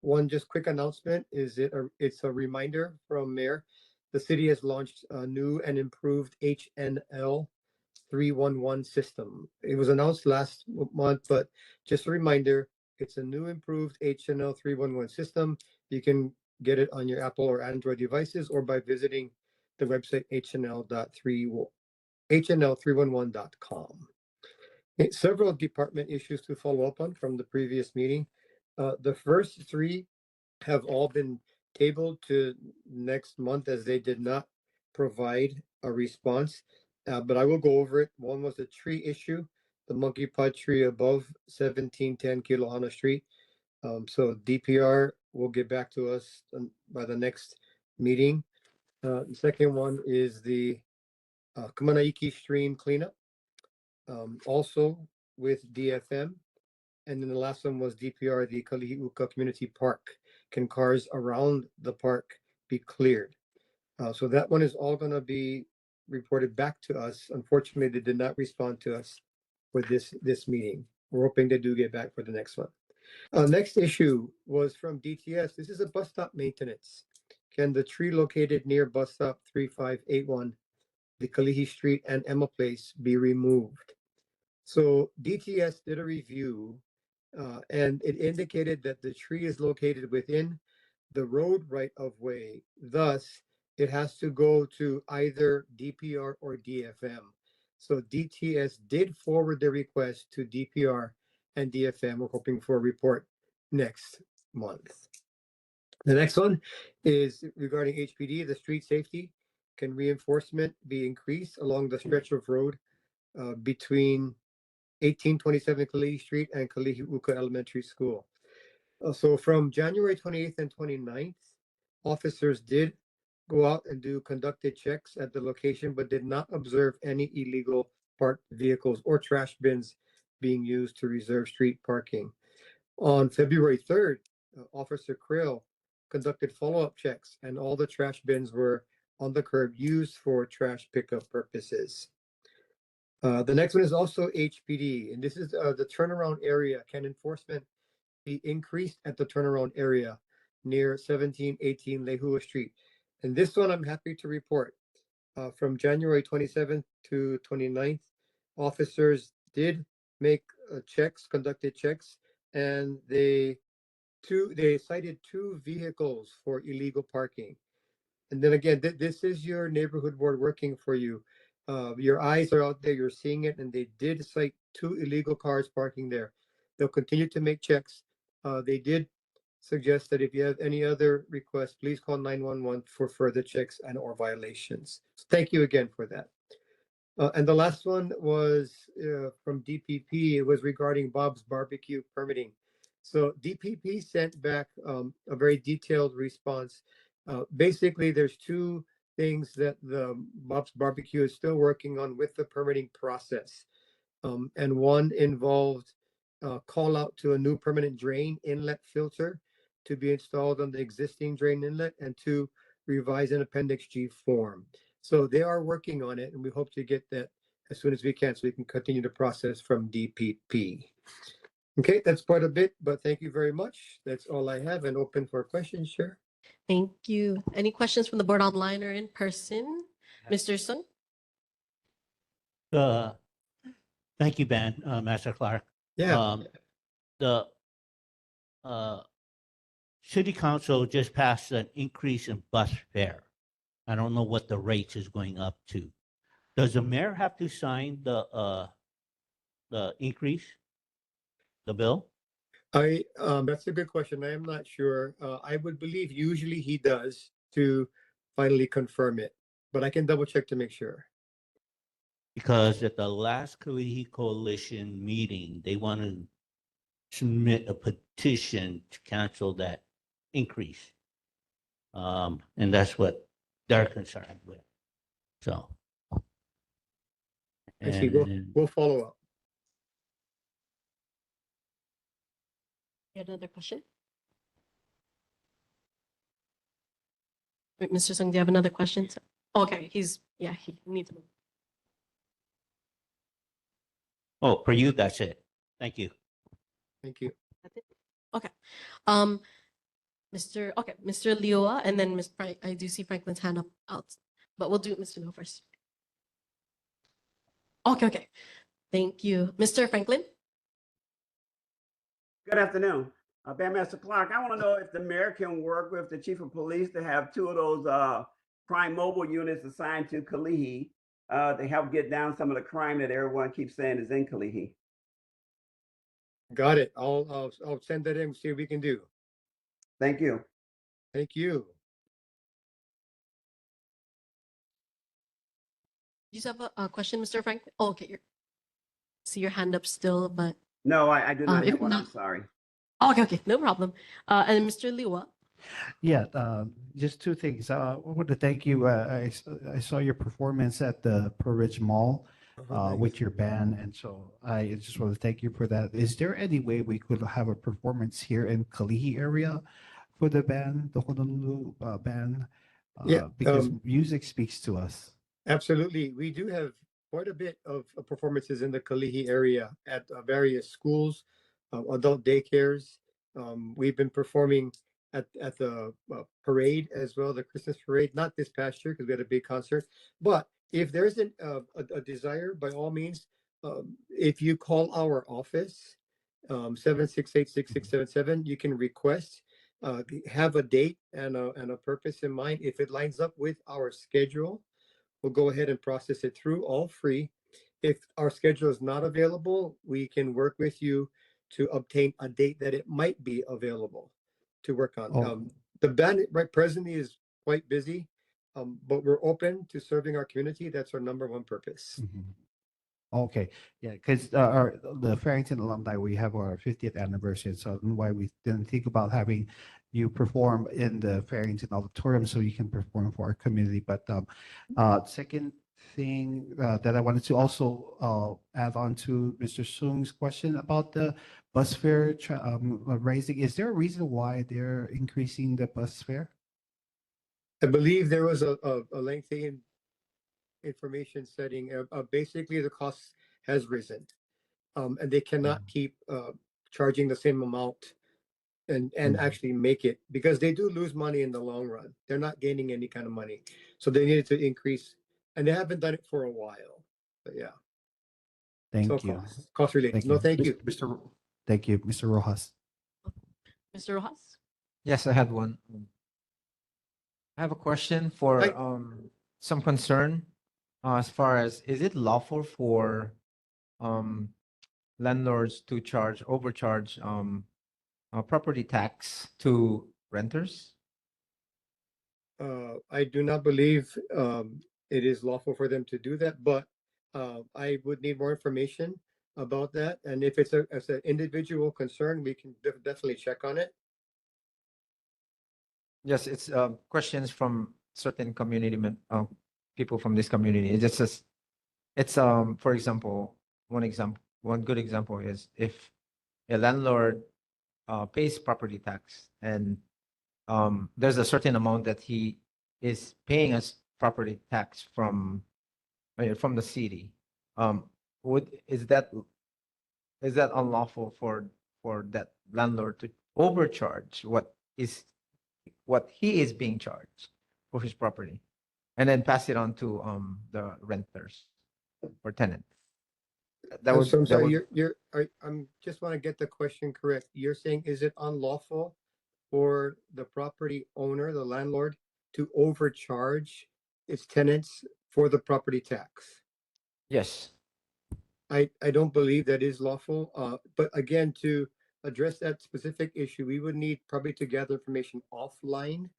One just quick announcement is it's a reminder from Mayor. The city has launched a new and improved HNL 311 system. It was announced last month, but just a reminder, it's a new improved HNL 311 system. You can get it on your Apple or Android devices or by visiting the website hnl311.com. Several department issues to follow up on from the previous meeting. The first three have all been tabled to next month as they did not provide a response, but I will go over it. One was the tree issue, the monkey pod tree above 1710 Kilohana Street. So DPR will get back to us by the next meeting. The second one is the Kamanaiki Stream cleanup, also with DFM. And then the last one was DPR, the Kalihi Uka Community Park. Can cars around the park be cleared? So that one is all going to be reported back to us. Unfortunately, they did not respond to us for this meeting. We're hoping they do get back for the next one. Next issue was from DTS. This is a bus stop maintenance. Can the tree located near bus stop 3581, the Kalihi Street and Emma Place, be removed? So DTS did a review and it indicated that the tree is located within the road right of way. Thus, it has to go to either DPR or DFM. So DTS did forward the request to DPR and DFM. We're hoping for a report next month. The next one is regarding HPD, the street safety. Can reinforcement be increased along the stretch of road between 1827 Kalihi Street and Kalihi Uka Elementary School? So from January 28th and 29th, officers did go out and do conducted checks at the location, but did not observe any illegal parked vehicles or trash bins being used to reserve street parking. On February 3rd, Officer Krill conducted follow-up checks and all the trash bins were on the curb used for trash pickup purposes. The next one is also HPD, and this is the turnaround area. Can enforcement be increased at the turnaround area near 1718 Lehua Street? And this one I'm happy to report. From January 27th to 29th, officers did make conducted checks, and they cited 2 vehicles for illegal parking. And then again, this is your neighborhood board working for you. Your eyes are out there, you're seeing it, and they did cite 2 illegal cars parking there. They'll continue to make checks. They did suggest that if you have any other requests, please call 911 for further checks and or violations. So thank you again for that. And the last one was from DPP. It was regarding Bob's Barbecue permitting. So DPP sent back a very detailed response. Basically, there's 2 things that the Bob's Barbecue is still working on with the permitting process. And one involved call out to a new permanent drain inlet filter to be installed on the existing drain inlet, and 2, revise an Appendix G form. So they are working on it, and we hope to get that as soon as we can so we can continue the process from DPP. Okay, that's quite a bit, but thank you very much. That's all I have, and open for questions, Chair. Thank you. Any questions from the board online or in person? Mr. Sung? Thank you, Ben, Master Clark. Yeah. The city council just passed an increase in bus fare. I don't know what the rates is going up to. Does the mayor have to sign the increase, the bill? That's a good question. I am not sure. I would believe usually he does to finally confirm it, but I can double check to make sure. Because at the last Kalihi Coalition meeting, they want to submit a petition to cancel that increase. And that's what they're concerned with. So. I see. We'll follow up. You had another question? Wait, Mr. Sung, do you have another question? Okay, he needs to move. Oh, for you, that's it. Thank you. Thank you. That's it? Okay. Mr. Leoa, and then Ms. Frank. I do see Franklin's hand up out, but we'll do Mr. Leoa first. Okay. Thank you. Mr. Franklin? Good afternoon. Bandmaster Clark, I want to know if the mayor can work with the chief of police to have 2 of those crime mobile units assigned to Kalihi to help get down some of the crime that everyone keeps saying is in Kalihi. Got it. I'll send that in, see what we can do. Thank you. Thank you. Do you have a question, Mr. Franklin? Oh, okay. See your hand up still, but No, I do not if have one. not- I'm sorry. okay, no problem. And Mr. Leoa? Yeah, just 2 things. I want to thank you. I saw your performance at the Pearl Ridge Mall with your band, and so I just want to thank you for that. Is there any way we could have a performance here in Kalihi area for the band, the Honolulu band? Because music speaks to us. Absolutely. We do have quite a bit of performances in the Kalihi area at various schools, adult daycares. We've been performing at the parade as well, the Christmas parade, not this past year because we had a big concert. But if there's a desire, by all means, if you call our office, 768-6677, you can request, have a date and a purpose in mind. If it lines up with our schedule, we'll go ahead and process it through, all free. If our schedule is not available, we can work with you to obtain a date that it might be available to work on. The band right presently is quite busy, but we're open to serving our community. That's our number 1 purpose. Okay, yeah, because the Farrington alumni, we have our 50th anniversary, so why we didn't think about having you perform in the Farrington Auditorium so you can perform for our community. But second thing that I wanted to also add on to Mr. Sung's question about the bus fare raising, is there a reason why they're increasing the bus fare? I believe there was a lengthy information setting. Basically, the cost has risen, and they cannot keep charging the same amount and actually make it, because they do lose money in the long run. They're not gaining any kind of money, so they needed to increase, and they haven't done it for a while. But yeah, Thank you. cost related. No, thank you. Thank you, Mr. Rojas. Mr. Rojas? Yes, I had one. I have a question for Hi. some concern as far as, is it lawful for um landlords to overcharge property tax to renters? I do not believe it is lawful for them to do that, but I would need more information about that. And if it's as an individual concern, we can definitely check on it. Yes, it's questions from certain people from this community. It just says, it's for example, one good example is if a landlord pays property tax and there's a certain amount that he is paying as property tax from the city. Is that unlawful for that landlord to overcharge what he is being charged for his property, and then pass it on to the renters or tenants? I'm sorry, I'm just want to get the question correct. You're saying, is it unlawful for the property owner, the landlord, to overcharge its tenants for the property tax? Yes. I don't believe that is lawful. But again, to address that specific issue, we would need probably to gather information offline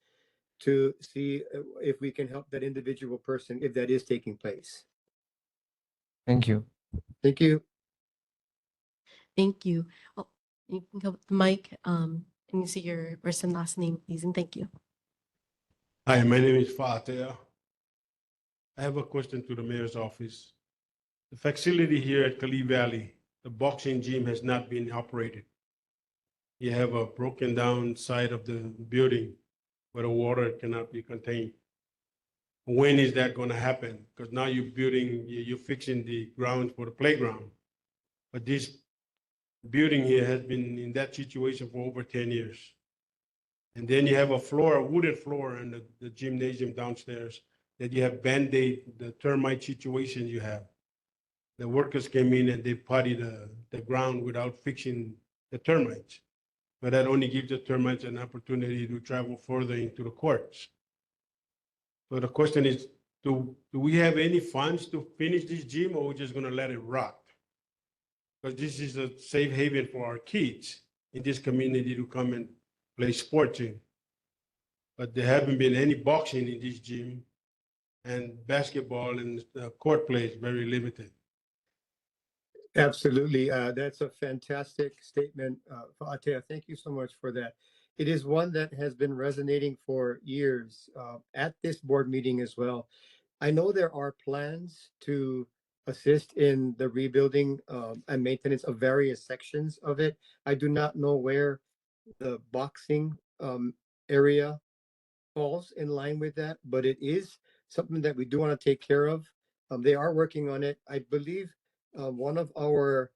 to see if we can help that individual person if that is taking place. Thank you. Thank you. Thank you. Oh, you can go with the mic. Can you say your first and last name, please? And thank you. Hi, my name is Fatea. I have a question to the mayor's office. The facility here at Kalihi Valley, the boxing gym has not been operated. You have a broken down side of the building where the water cannot be contained. When is that going to happen? Because now you're fixing the grounds for the playground. But this building here has been in that situation for over 10 years. And then you have a wooded floor in the gymnasium downstairs that you have Band-Aid, the termite situation you have. The workers came in and they puttied the ground without fixing the termites. But that only gives the termites an opportunity to travel further into the courts. So the question is, do we have any funds to finish this gym, or are we just going to let it rot? Because this is a safe haven for our kids in this community to come and play sports in. But there haven't been any boxing in this gym, and basketball and court play is very limited. Absolutely. That's a fantastic statement, Fatea. Thank you so much for that. It is one that has been resonating for years at this board meeting as well. I know there are plans to assist in the rebuilding and maintenance of various sections of it. I do not know where the boxing area falls in line with that, but it is something that we do want to take care of. They are working on it. I believe one of our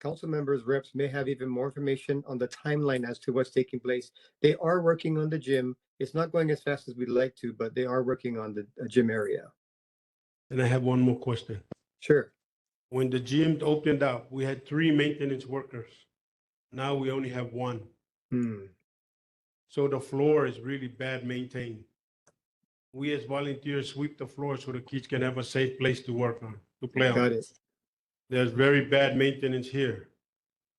council members reps may have even more information on the timeline as to what's taking place. They are working on the gym. It's not going as fast as we'd like to, but they are working on the gym area. And I have one more question. Sure. When the gym opened up, we had 3 maintenance workers. Now we only have 1. So the floor is really bad maintained. We as volunteers sweep the floor so the kids can have a safe place to work on, to play on. Got it. There's very bad maintenance here.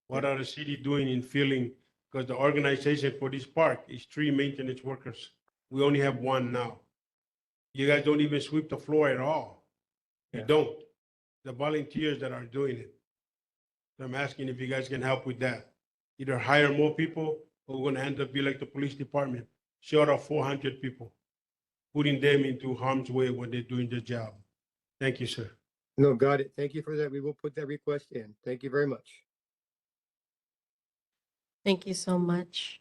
What are the city doing in filling? Because the organization for this park is 3 maintenance workers. We only have 1 now. You guys don't even sweep the floor at all. You don't. The volunteers that are doing it. So I'm asking if you guys can help with that. Either hire more people, or we're going to end up be like the police department, short of 400 people, putting them into harm's way when they're doing their job. Thank you, sir. No, got it. Thank you for that. We will put that request in. Thank you very much. Thank you so much.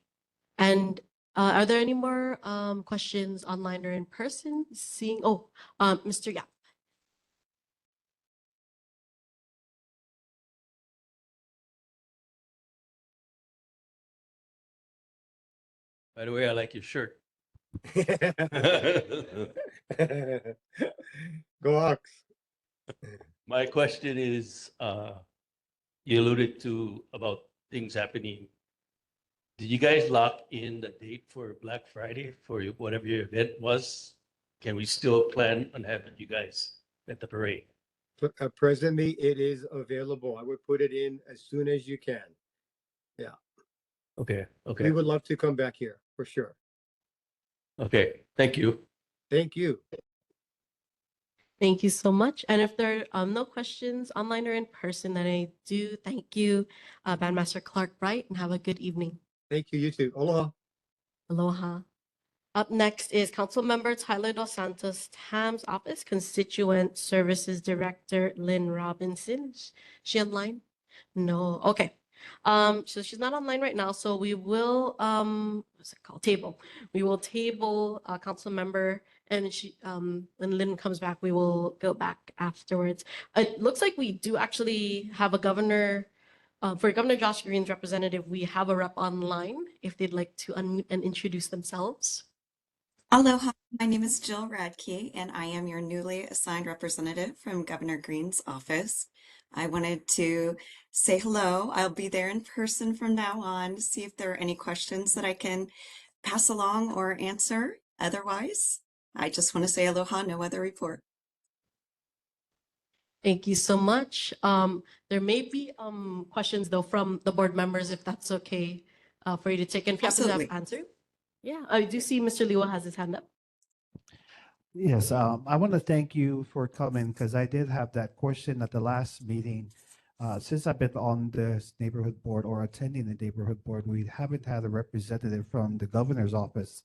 And Are there any more questions online or in person? Mr. Yap. By the way, I like your shirt. Go Hawks. My question is, you alluded to about things happening. Did you guys lock in the date for Black Friday for whatever your event was? Can we still plan on having you guys at the parade? Presently, it is available. I would put it in as soon as you can. Yeah. Okay, okay. We would love to come back here for sure. Okay, thank you. Thank you. Thank you so much. And if there are no questions online or in person, then I do thank you, Bandmaster Clark Bright, and have a good evening. Thank you. You too. Aloha. Aloha. Up next is Councilmember Tyler Dos Santos, TAM's Office Constituent Services Director Lynn Robinson. Is she online? No. Okay. So she's not online right now. So we will what's it called? Table. We will table council member, and when Lynn comes back, we will go back afterwards. It looks like we do actually have a governor. For Governor Josh Green's representative, we have a rep online if they'd like to unmute and introduce themselves. Aloha, my name is Jill Radke, and I am your newly assigned representative from Governor Green's office. I wanted to say hello. I'll be there in person from now on to see if there are any questions that I can pass along or answer. Otherwise, I just want to say aloha, no other report. Thank you so much. There may be questions though from the board members, if that's okay for you to take. And if you happen to have answered. Yeah, I do see Mr. Liwa has his hand up. Yes, I want to thank you for coming because I did have that question at the last meeting. Since I've been on this neighborhood board or attending the neighborhood board, we haven't had a representative from the governor's office.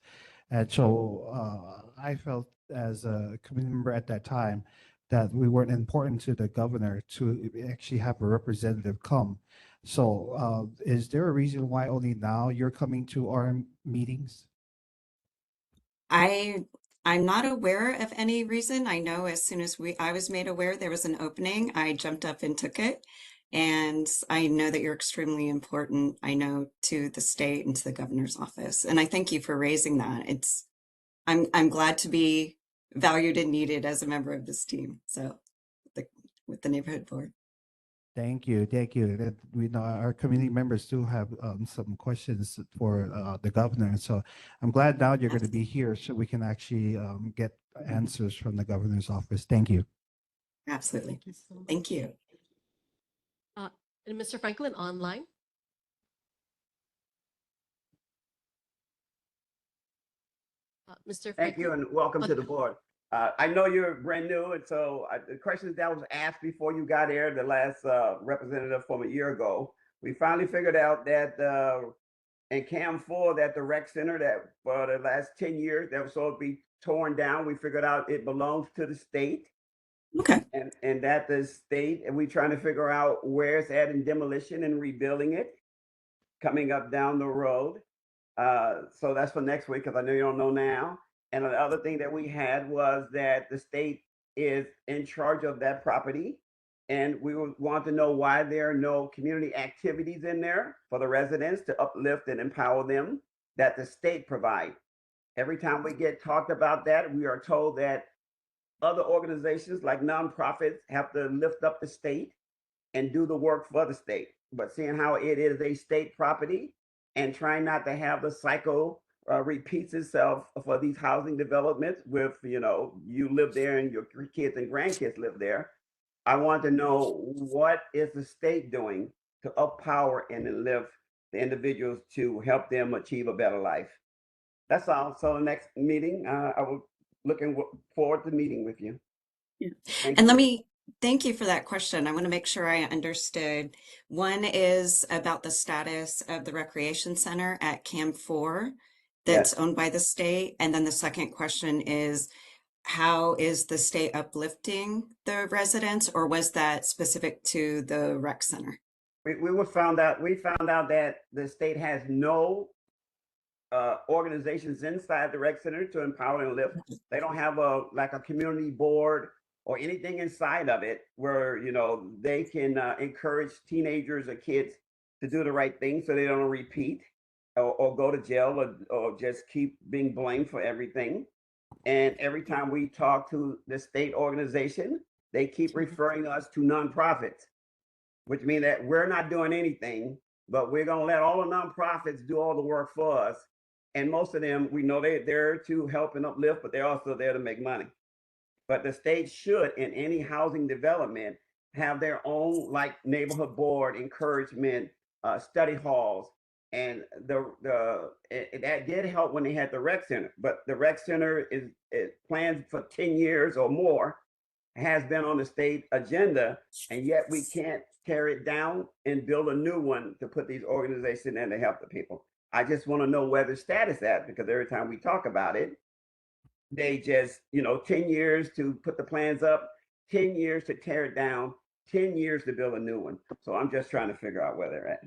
And so I felt as a community member at that time that we weren't important to the governor to actually have a representative come. So is there a reason why only now you're coming to our meetings? I'm not aware of any reason. I know as soon as I was made aware there was an opening, I jumped up and took it. And I know that you're extremely important, I know, to the state and to the governor's office. And I thank you for raising that. I'm glad to be valued and needed as a member of this team. So with the neighborhood board. Thank you, thank you. We know our community members do have some questions for the governor. So I'm glad now you're going to be here so we can actually get answers from the governor's office. Thank you. Absolutely. Thank you. And Mr. Franklin online. Mr. Franklin. Thank you and welcome to the board. I know you're brand new, and so the questions that was asked before you got here, the last representative from a year ago, we finally figured out that in CAM 4 that the rec center that for the last 10 years that was supposed to be torn down, we figured out it belongs to the state. Okay. And that the state, and we're trying to figure out where it's at in demolition and rebuilding it, coming up down the road. So that's for next week, because I know you don't know now. And the other thing that we had was that the state is in charge of that property. And we want to know why there are no community activities in there for the residents to uplift and empower them that the state provide. Every time we get talked about that, we are told that other organizations like nonprofits have to lift up the state and do the work for the state. But seeing how it is a state property and trying not to have the cycle repeats itself for these housing developments with, you live there and your kids and grandkids live there. I want to know, what is the state doing to uppower and lift the individuals to help them achieve a better life? That's all. So the next meeting, I will looking forward to meeting with you. Yeah. And let me thank you for that question. I want to make sure I understood. One is about the status of the recreation center at Camp 4 that's owned by the state. And then the second question is, how is the state uplifting the residents, or was that specific to the rec center? We found out that the state has no organizations inside the rec center to empower and lift. They don't have a community board or anything inside of it where they can encourage teenagers or kids to do the right thing so they don't repeat or go to jail or just keep being blamed for everything. And every time we talk to the state organization, they keep referring us to nonprofits, which means that we're not doing anything, but we're going to let all the nonprofits do all the work for us. And most of them, we know they're there to help and uplift, but they're also there to make money. But the state should, in any housing development, have their own neighborhood board, encouragement, study halls. And that did help when they had the rec center. But the rec center is planned for 10 years or more, has been on the state agenda, and yet we can't tear it down and build a new one to put these organizations in to help the people. I just want to know where the status at, because every time we talk about it, they just, 10 years to put the plans up, 10 years to tear it down, 10 years to build a new one. So I'm just trying to figure out where they're at.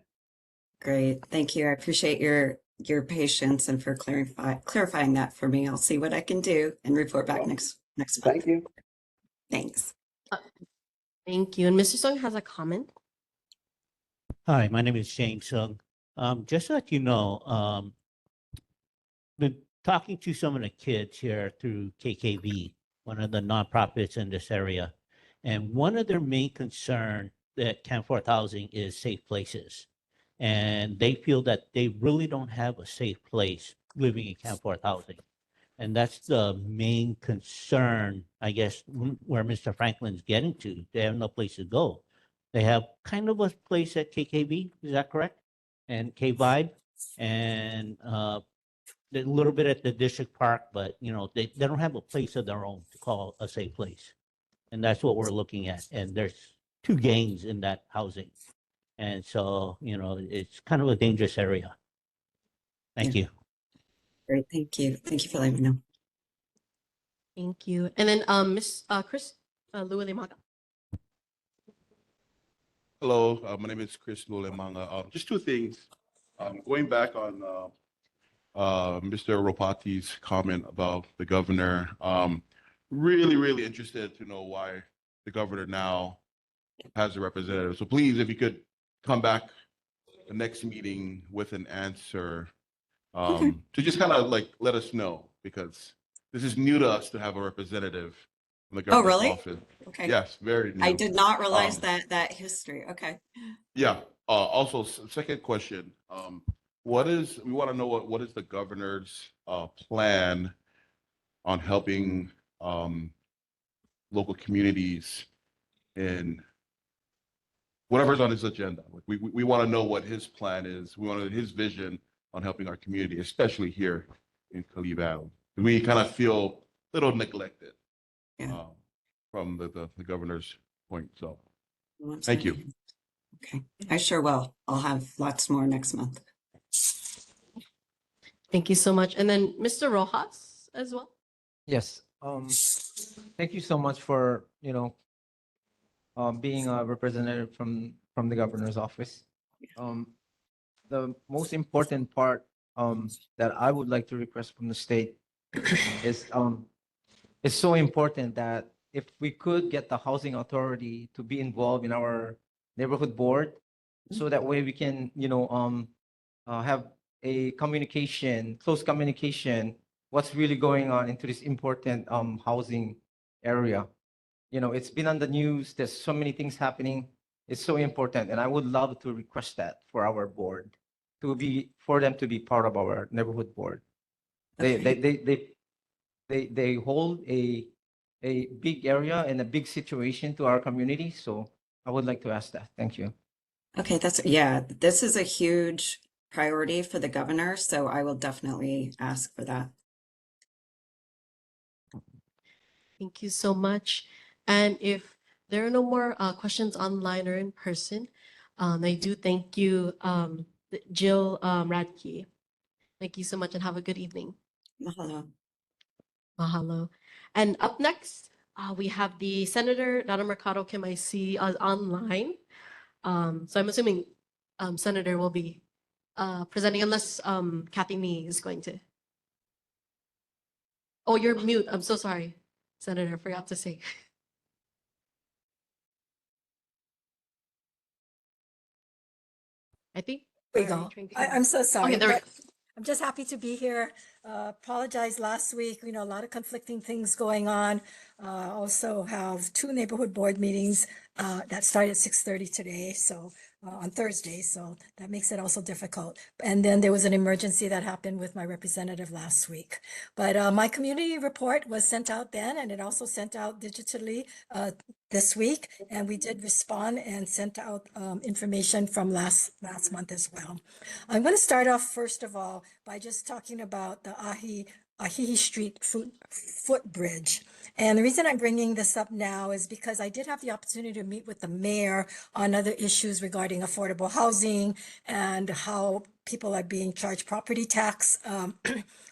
Great. Thank you. I appreciate your patience and for clarifying that for me. I'll see what I can do and report back next month. Thank you. Thanks. Thank you. And Mr. Sung has a comment. Hi, my name is Shane Sung. Just so that you know, been talking to some of the kids here through KKV, one of the nonprofits in this area, and one of their main concern at Camp Forth Housing is safe places. And they feel that they really don't have a safe place living in Camp Forth Housing. And that's the main concern, I guess, where Mr. Franklin's getting to. They have no place to go. They have kind of a place at KKV, is that correct? And K-Vibe, and a little bit at the district park, but they don't have a place of their own to call a safe place. And that's what we're looking at. And there's 2 gangs in that housing. And so, it's kind of a dangerous area. Thank you. Great. Thank you. Thank you for letting me know. Thank you. And then Miss Chris Lualimanga. Hello, my name is Chris Lualimanga. Just 2 things. Going back on Mr. Ropati's comment about the governor, really, really interested to know why the governor now has a representative. So please, if you could come back the next meeting with an answer to just kind of let us know, because this is new to us to have a representative from the governor's really? office. Okay. Yes, very new. I did not realize that history. Okay. Yeah. Also, second question. We want to know what is the governor's plan on helping local communities in whatever's on his agenda. We want to know what his plan is. We want to know his vision on helping our community, especially here in Kalihi Valley. We kind of feel a little neglected from the governor's point. So thank you. Okay. I sure will. I'll have lots more next month. Thank you so much. And then Mr. Rojas as well. Yes. Thank you so much for, being a representative from the governor's office. The most important part that I would like to request from the state is it's so important that if we could get the housing authority to be involved in our neighborhood board, so that way we can, have a close communication, what's really going on into this important housing area. It's been on the news. There's so many things happening. It's so important, and I would love to request that for our board for them to be part of our neighborhood board. Okay. They hold a big area and a big situation to our community. So I would like to ask that. Thank you. Okay, this is a huge priority for the governor, so I will definitely ask for that. Thank you so much. And if there are no more questions online or in person, I do thank you, Jill Radke. Thank you so much and have a good evening. Mahalo. Mahalo. And up next, we have the Senator Donna Mercado Kim. I see online. So I'm assuming Senator will be presenting unless Kathy Nee is going to. Oh, you're mute. I'm so sorry, Senator. Forgot to say. I think. We or are go. you trying to- I'm so sorry, Okay, there we but I'm just happy to be here. Apologize last week, you know, a lot of conflicting things going on. Also have two neighborhood board meetings that start at 6:30 today, so on Thursday, so that makes it also difficult. And then there was an emergency that happened with my representative last week. But my community report was sent out then, and it also sent out digitally this week, and we did respond and sent out information from last month as well. I'm going to start off first of all by just talking about the Ahihi Street footbridge. And the reason I'm bringing this up now is because I did have the opportunity to meet with the mayor on other issues regarding affordable housing and how people are being charged property tax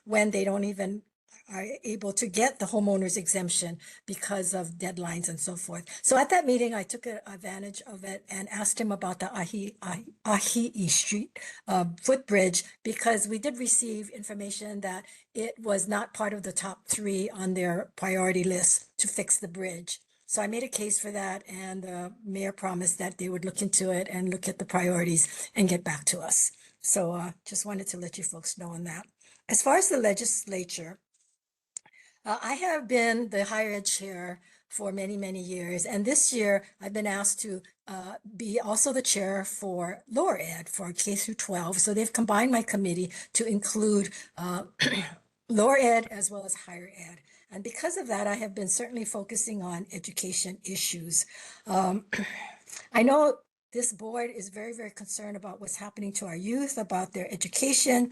when they don't even are able to get the homeowner's exemption because of deadlines and so forth. So at that meeting, I took advantage of it and asked him about the Ahihi Street footbridge because we did receive information that it was not part of the top 3 on their priority list to fix the bridge. So I made a case for that, and the mayor promised that they would look into it and look at the priorities and get back to us. So just wanted to let you folks know on that. As far as the legislature, I have been the higher ed chair for many, many years. And this year, I've been asked to be also the chair for lower ed for K through 12. So they've combined my committee to include lower ed as well as higher ed. And because of that, I have been certainly focusing on education issues. I know this board is very, very concerned about what's happening to our youth, about their education,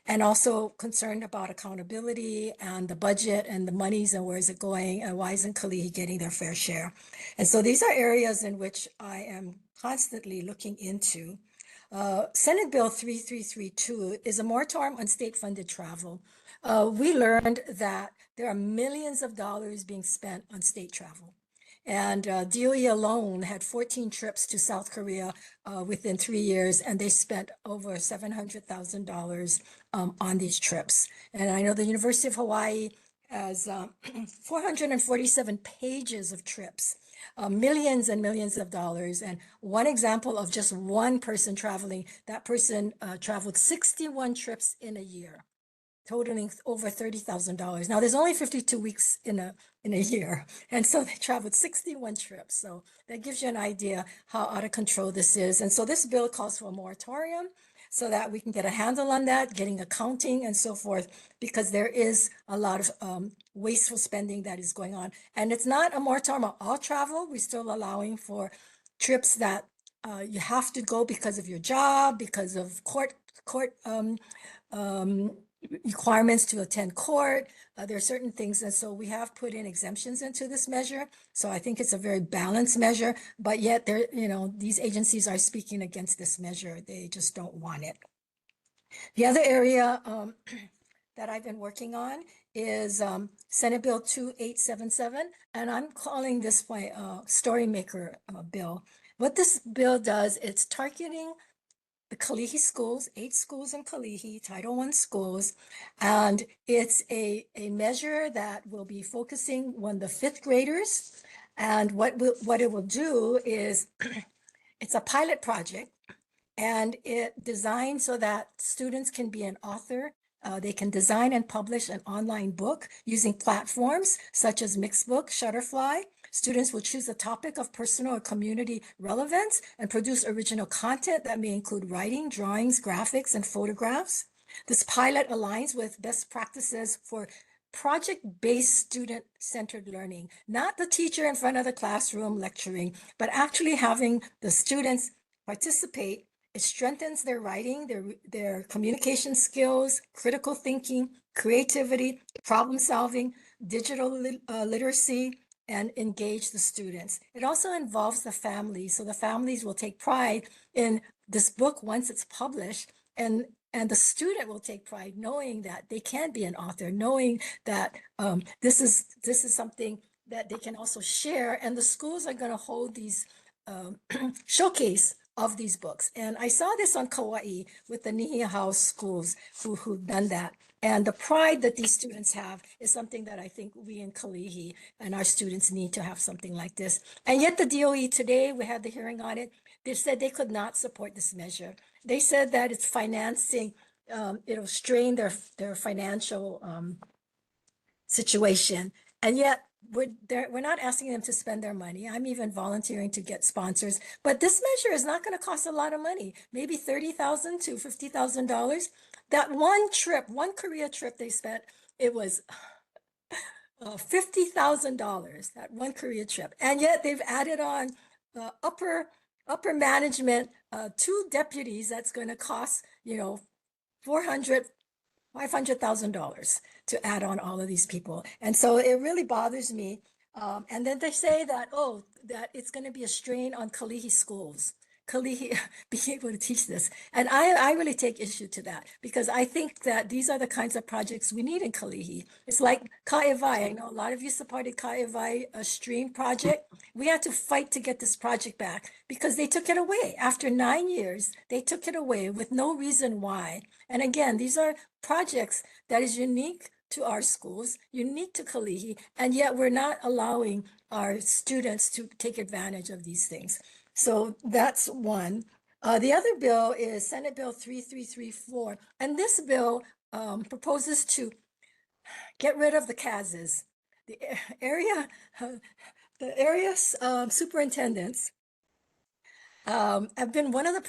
and also concerned about accountability and the budget and the monies and where is it going and why isn't Kalihi getting their fair share. And so these are areas in which I am constantly looking into. Senate Bill 3332 is a moratorium on state-funded travel. We learned that there are millions of dollars being spent on state travel. And DOE alone had 14 trips to South Korea within 3 years, and they spent over $700,000 on these trips. And I know the University of Hawaii has 447 pages of trips, millions and millions of dollars. And one example of just one person traveling, that person traveled 61 trips in a year, totaling over $30,000. Now there's only 52 weeks in a year, and so they traveled 61 trips. So that gives you an idea how out of control this is. And so this bill calls for a moratorium so that we can get a handle on that, getting accounting and so forth, because there is a lot of wasteful spending that is going on. And it's not a moratorium on all travel. We're still allowing for trips that you have to go because of your job, because of court requirements to attend court. There are certain things, and so we have put in exemptions into this measure. So I think it's a very balanced measure, but yet there, you know, these agencies are speaking against this measure. They just don't want it. The other area that I've been working on is Senate Bill 2877, and I'm calling this my story maker bill. What this bill does, it's targeting the Kalihi schools, 8 schools in Kalihi, Title I schools, and it's a measure that will be focusing on the 5th graders. And what it will do is it's a pilot project, and it designed so that students can be an author. They can design and publish an online book using platforms such as Mixbook, Shutterfly. Students will choose a topic of personal or community relevance and produce original content that may include writing, drawings, graphics, and photographs. This pilot aligns with best practices for project-based student-centered learning, not the teacher in front of the classroom lecturing, but actually having the students participate. It strengthens their writing, their communication skills, critical thinking, creativity, problem solving, digital literacy, and engage the students. It also involves the families, so the families will take pride in this book once it's published, and the student will take pride knowing that they can be an author, knowing that this is something that they can also share, and the schools are going to hold these showcase of these books. And I saw this on Kauai with the Nihia House schools who've done that. And the pride that these students have is something that I think we in Kalihi and our students need to have something like this. And yet the DOE today, we had the hearing on it, they said they could not support this measure. They said that it's financing, it'll strain their financial situation. And yet we're not asking them to spend their money. I'm even volunteering to get sponsors, but this measure is not going to cost a lot of money, maybe $30,000 to $50,000. That one trip, one Korea trip they spent, it was $50,000, that one Korea trip. And yet they've added on upper management, 2 deputies that's going to cost, $500,000 to add on all of these people. And so it really bothers me. And then they say that, that it's going to be a strain on Kalihi schools. Kalihi being able to teach this. And I really take issue to that because I think that these are the kinds of projects we need in Kalihi. It's like Ka'evai. I know a lot of you supported Ka'evai, a stream project. We had to fight to get this project back because they took it away. After 9 years, they took it away with no reason why. And again, these are projects that is unique to our schools, unique to Kalihi, and yet we're not allowing our students to take advantage of these things. So that's one. The other bill is Senate Bill 3334, and this bill proposes to get rid of the CASs, the area superintendents. Have been one of the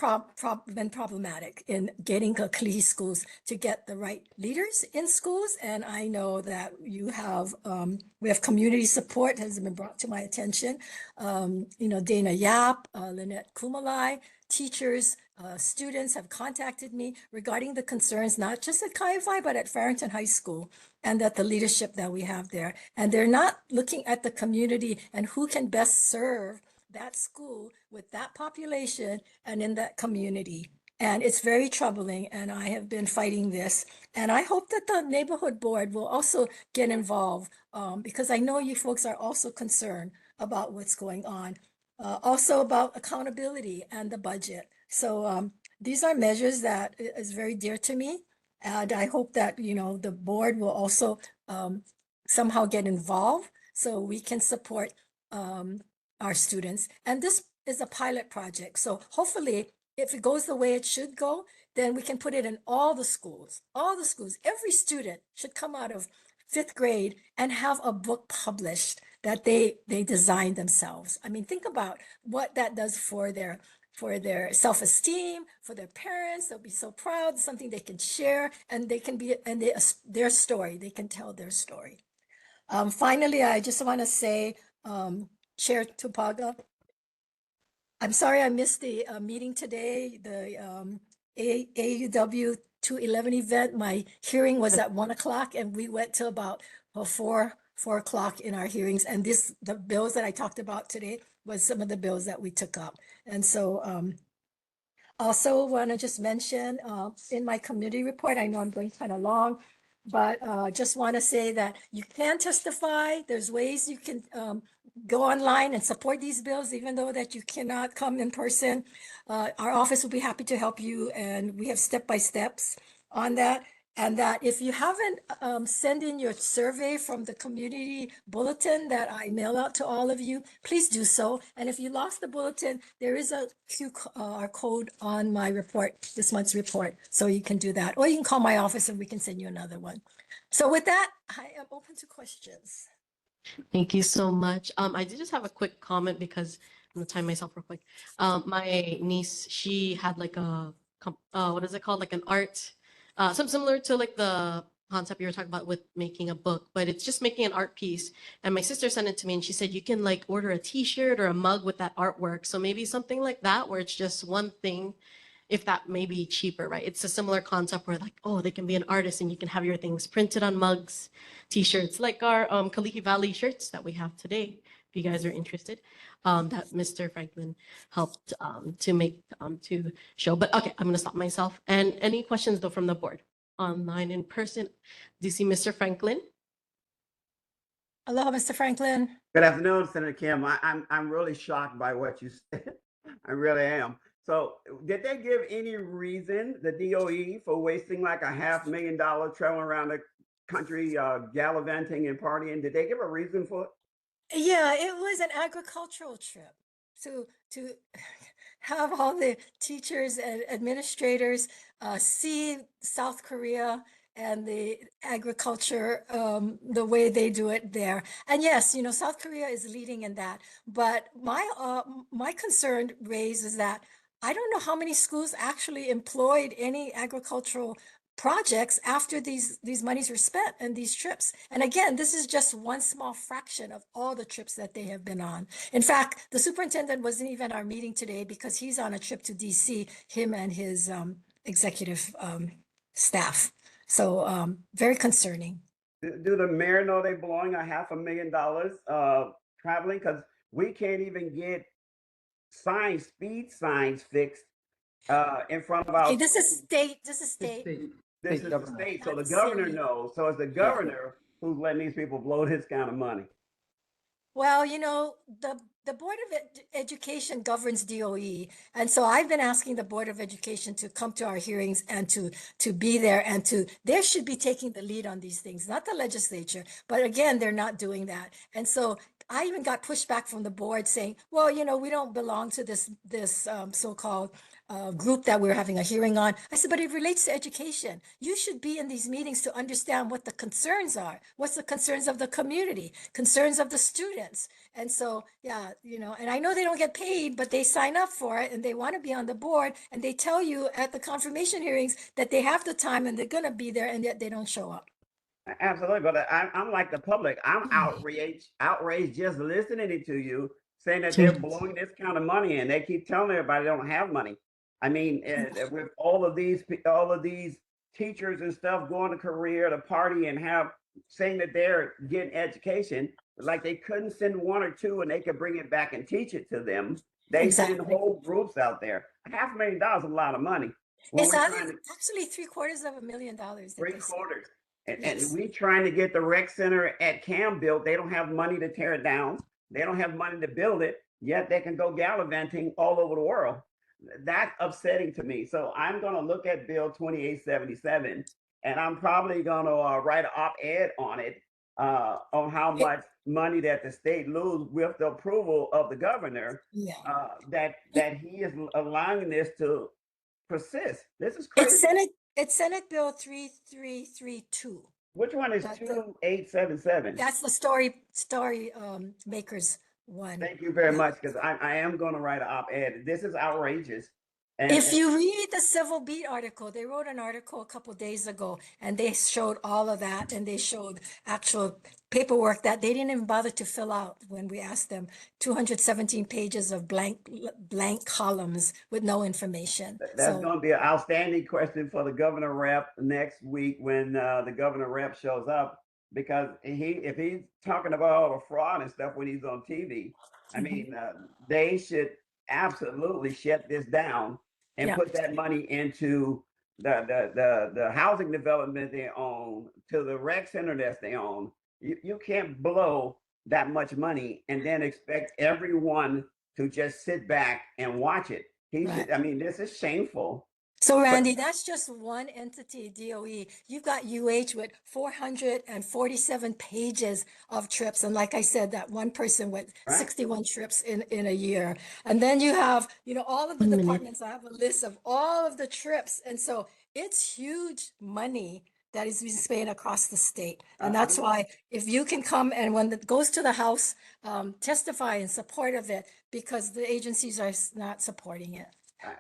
been problematic in getting Kalihi schools to get the right leaders in schools. And I know that you have, we have community support has been brought to my attention. Dana Yap, Lynette Kumalai, teachers, students have contacted me regarding the concerns, not just at Kaiwai, but at Farrington High School and at the leadership that we have there. And they're not looking at the community and who can best serve that school with that population and in that community. And it's very troubling. And I have been fighting this. And I hope that the neighborhood board will also get involved because I know you folks are also concerned about what's going on. Also about accountability and the budget. So these are measures that is very dear to me. And I hope that, the board will also somehow get involved so we can support our students. And this is a pilot project. So hopefully, if it goes the way it should go, then we can put it in all the schools. All the schools, every student should come out of 5th grade and have a book published that they designed themselves. I mean, think about what that does for their self-esteem, for their parents. They'll be so proud, something they can share, and they can be, and their story, they can tell their story. Finally, I just want to say, Chair Tupaga, I'm sorry I missed the meeting today, the AUW 211 event. My hearing was at 1 o'clock and we went to about 4 o'clock in our hearings. And the bills that I talked about today was some of the bills that we took up. And so also want to just mention in my committee report, I know I'm going kind of long, but just want to say that you can testify. There's ways you can go online and support these bills, even though that you cannot come in person. Our office will be happy to help you, and we have step-by-steps on that. And that if you haven't sent in your survey from the community bulletin that I mail out to all of you, please do so. And if you lost the bulletin, there is a QR code on my report, this month's report, so you can do that. Or you can call my office and we can send you another one. So with that, I am open to questions. Thank you so much. I did just have a quick comment because I'm gonna time myself real quick. My niece, she had like what is it called? Like an art, something similar to like the concept you were talking about with making a book, but it's just making an art piece. And my sister sent it to me and she said, you can like order a t-shirt or a mug with that artwork. So maybe something like that, where it's just one thing, if that may be cheaper, right? It's a similar concept where like, oh, they can be an artist and you can have your things printed on mugs, t-shirts, like our Kalihi Valley shirts that we have today, if you guys are interested, that Mr. Franklin helped to make to show. But okay, I'm gonna stop myself. And any questions though from the board? Online, in person? Do you see Mr. Franklin? Hello, Mr. Franklin. Good afternoon, Senator Kim. I'm really shocked by what you said. I really am. So did they give any reason, the DOE, for wasting like $500,000 traveling around the country, gallivanting and partying? Did they give a reason for it? Yeah, it was an agricultural trip to have all the teachers and administrators see South Korea and the agriculture, the way they do it there. And yes, South Korea is leading in that. But my concern raised is that I don't know how many schools actually employed any agricultural projects after these monies were spent and these trips. And again, this is just one small fraction of all the trips that they have been on. In fact, the superintendent wasn't even at our meeting today because he's on a trip to DC, him and his executive staff. So very concerning. Do the mayor know they blowing $500,000 traveling? Because we can't even get speed signs fixed in front of our. Okay, this is state. This is state. This is the state, so the governor knows. So it's the governor who's letting these people blow this kind of money. Well, the Board of Education governs DOE. And so I've been asking the Board of Education to come to our hearings and to be there and they should be taking the lead on these things, not the legislature. But again, they're not doing that. And so I even got pushback from the board saying, well, we don't belong to this so-called group that we're having a hearing on. I said, but it relates to education. You should be in these meetings to understand what the concerns are. What's the concerns of the community, concerns of the students. And so, yeah, and I know they don't get paid, but they sign up for it and they want to be on the board. And they tell you at the confirmation hearings that they have the time and they're going to be there, and yet they don't show up. Absolutely, but I'm like the public. I'm outraged just listening to you saying that they're blowing this kind of money, and they keep telling everybody they don't have money. I mean, with all of these teachers and stuff going to Korea to party and saying that they're getting education, like they couldn't send one or two and they could bring it back and teach it to them. They send whole groups out there. $500,000 is a lot of money. It's actually $750,000. $750,000. And we trying to get the rec center at Cam built. They don't have money to tear it down. They don't have money to build it, yet they can go gallivanting all over the world. That's upsetting to me. So I'm going to look at Bill 2877, and I'm probably going to write an op-ed on it, on how much money that the state lose with the approval of the governor, that he is allowing this to persist. This is crazy. It's Senate Bill 3332. Which one is 2877? That's the story makers one. Thank you very much, because I am going to write an op-ed. This is outrageous. And if you read the Civil Beat article, they wrote an article a couple of days ago, and they showed all of that, and they showed actual paperwork that they didn't even bother to fill out when we asked them. 217 pages of blank columns with no information. That's going to be an outstanding question for the governor rep next week when the governor rep shows up, because if he's talking about all the fraud and stuff when he's on TV, I mean, they should absolutely shut this down and put that money into the housing development they own, to the rec center that they own. You can't blow that much money and then expect everyone to just sit back and watch it. I mean, this is shameful. So Randy, that's just one entity, DOE. You've got UH with 447 pages of trips. And like I said, that one person with 61 trips in a year. And then you have, all of the departments. I have a list of all of the trips. And so it's huge money that is being spent across the state. And that's why if you can come and when it goes to the House, testify in support of it, because the agencies are not supporting it.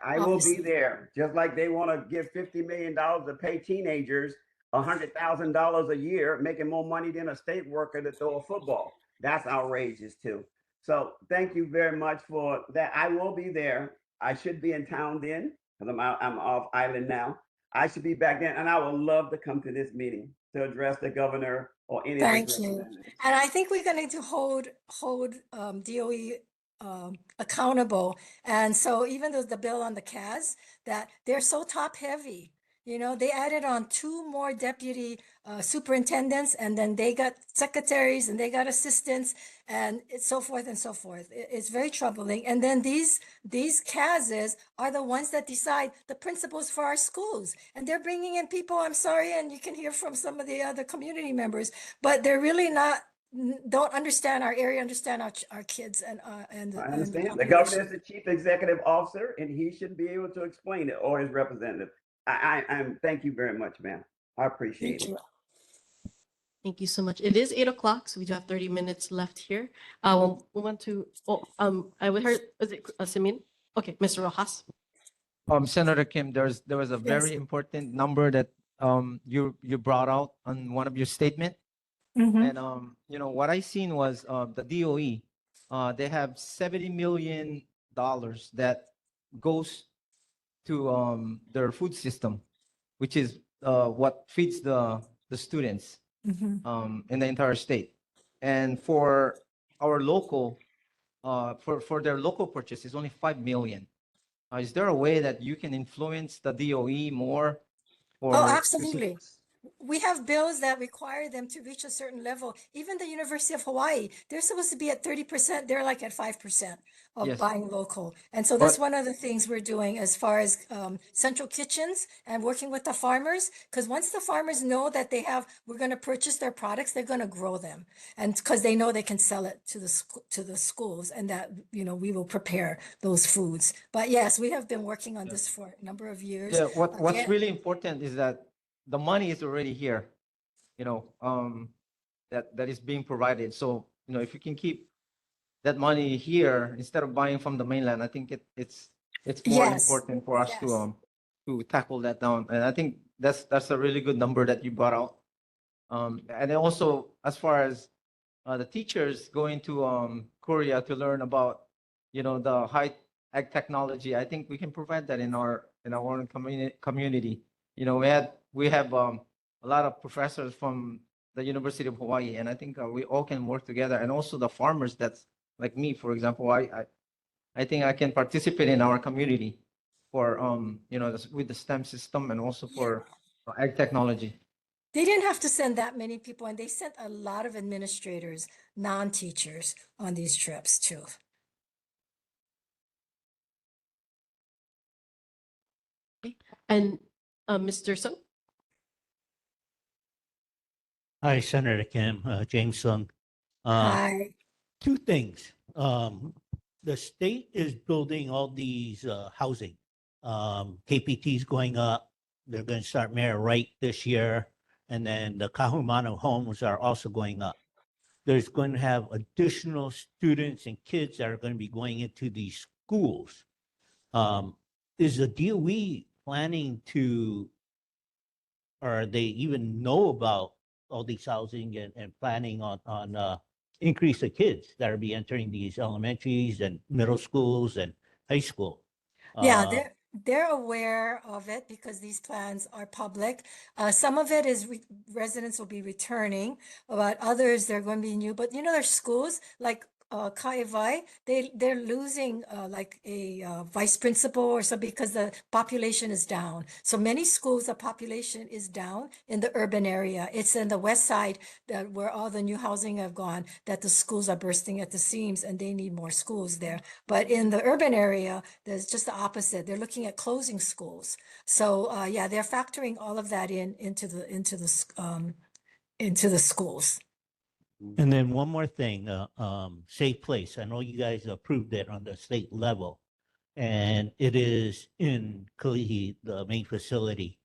I will be there, just like they want to give $50 million to pay teenagers $100,000 a year, making more money than a state worker to throw a football. That's outrageous too. So thank you very much for that. I will be there. I should be in town then, because I'm off island now. I should be back then, and I would love to come to this meeting to address the governor or any. Thank you. And I think we're going to hold DOE accountable. And so even though the bill on the CAS, that they're so top heavy You know, they added on 2 more deputy superintendents, and then they got secretaries and they got assistants, and it's so forth and so forth. It's very troubling. And then these CASs are the ones that decide the principals for our schools, and they're bringing in people. I'm sorry, and you can hear from some of the other community members, but they're really not don't understand our area, understand our kids and the I and the understand. The population. governor is the chief executive officer, and he should be able to explain it, or his representative. I'm. Thank you very much, ma'am. I appreciate Thank it. you. Thank you so much. It is 8 o'clock, so we do have 30 minutes left here. We'll move on to, I would heard, is it Simin? Okay, Mr. Rojas. Senator Kim, there was a Yes. very important number that you brought out on one of your statement. Mhm. And you know what I seen was the DOE, they have $70 million that goes to their food system, which is what feeds the students Mhm. in the entire state. And for our local, for their local purchase, is only 5 million. Is there a way that you can influence the DOE more? Oh, Or absolutely. We have bills that require them to reach a certain level. Even the University of Hawaii, they're supposed to be at 30%. They're like at 5% of Yes. buying local. And so that's But- one of the things we're doing as far as central kitchens and working with the farmers. Because once the farmers know that we're going to purchase their products, they're going to grow them. And because they know they can sell it to the schools, and that, you know, we will prepare those foods. But yes, we have been working on this for a number of years. Yeah, what's Again- really important is that the money is already here, you know, that is being provided. So, you know, if you can keep that money here instead of buying from the mainland, I think it's more Yes. important for us Yes. to tackle that down. And I think that's a really good number that you brought out. And then also as far as the teachers going to Korea to learn about, you know, the high ag technology, I think we can provide that in our own community. You know, we have a lot of professors from the University of Hawaii, and I think we all can work together. And also the farmers, that's like me, for example, I think I can participate in our community for you know, with the STEM system and also for ag technology. They didn't have to send that many people, and they sent a lot of administrators, non-teachers, on these trips too. And Mr. Sung? Hi, Senator Kim, James Sung. Hi. Two things. The state is building all these housing. KPT is going up. They're going to start Mayor Wright this year. And then the Kahumanu homes are also going up. There's going to have additional students and kids that are going to be going into these schools. Is the DOE planning to, or they even know about all these housing and planning on increase of kids that are be entering these elementaries and middle schools and high school? Yeah, they're aware of it because these plans are public. Some of it is residents will be returning, but others they're going to be new. But you know, there's schools like Kaiwai, they're losing like a vice principal or something because the population is down. So many schools, the population is down in the urban area. It's in the west side that where all the new housing have gone, that the schools are bursting at the seams and they need more schools there. But in the urban area, there's just the opposite. They're looking at closing schools. So yeah, they're factoring all of that into the schools. And then one more thing, Safe Place. I know you guys approved it on the state level, and it is in Kalihi, the main facility.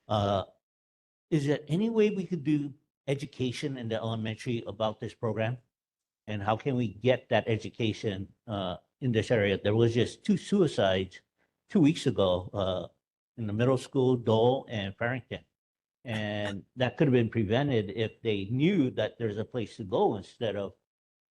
Is there any way we could do education in the elementary about this program? And how can we get that education in this area? There was just 2 suicides 2 weeks ago in the middle school, Dole and Farrington. And that could have been prevented if they knew that there's a place to go instead of,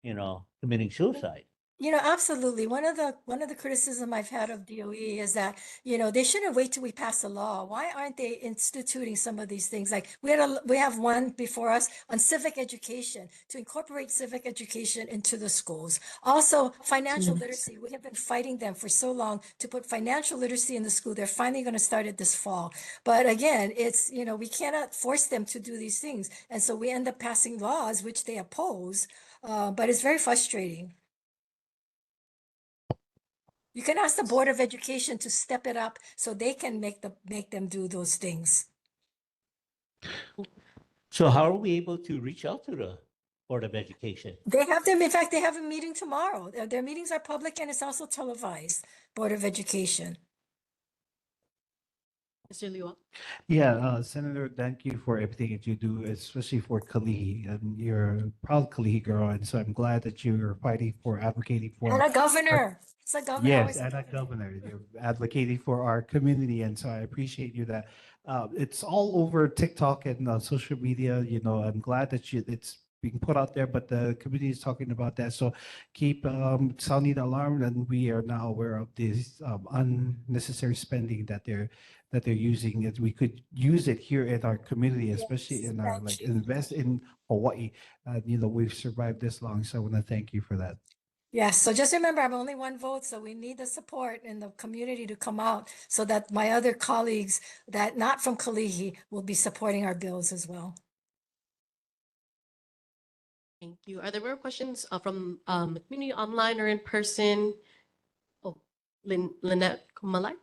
you know, committing suicide. You know, absolutely. One of the criticism I've had of DOE is that, you know, they shouldn't wait till we pass a law. Why aren't they instituting some of these things? Like we have one before us on civic education, to incorporate civic education into the schools. Also, financial literacy. We have been fighting them for so long to put financial literacy in the school. They're finally going to start it this fall. But again, it's, you know, we cannot force them to do these things. And so we end up passing laws which they oppose. But it's very frustrating. You can ask the Board of Education to step it up so they can make them do those things. So how are we able to reach out to the Board of Education? They have them, in fact, they have a meeting tomorrow. Their meetings are public and it's also televised, Board of Education. Mr. Liwa. Yeah, Senator, thank you for everything that you do, especially for Kalihi. And you're a proud Kalihi girl, and so I'm glad that you're fighting for, advocating for. And a governor. It's a governor. Yes, always and a governor. You're advocating for our community, and so I appreciate you that. It's all over TikTok and social media. You know, I'm glad that it's being put out there, but the community is talking about that. So keep sounding the alarm, and we are now aware of this unnecessary spending that they're using. As we could use it here in our community, especially in our invest in Hawaii. You know, we've survived this long, so I want to thank you for that. Yes, so just remember, I'm only one vote, so we need the support in the community to come out so that my other colleagues that not from Kalihi will be supporting our bills as well. Thank you. Are there more questions from the community online or in person? Oh, Lynette Kumalai.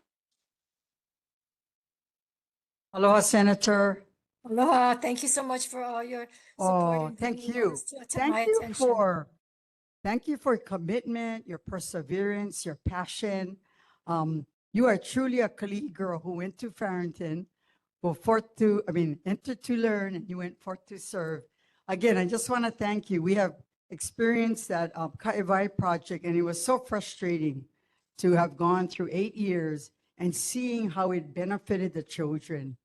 Aloha, Senator. Aloha, thank you so much for all your support. Oh, and thank bringing you. this to my attention. Thank you for your commitment, your perseverance, your passion. You are truly a Kalihi girl who went to Farrington, entered to learn, and you went forth to serve. Again, I just want to thank you. We have experienced that Kaiwai project, and it was so frustrating to have gone through 8 years and seeing how it benefited the children,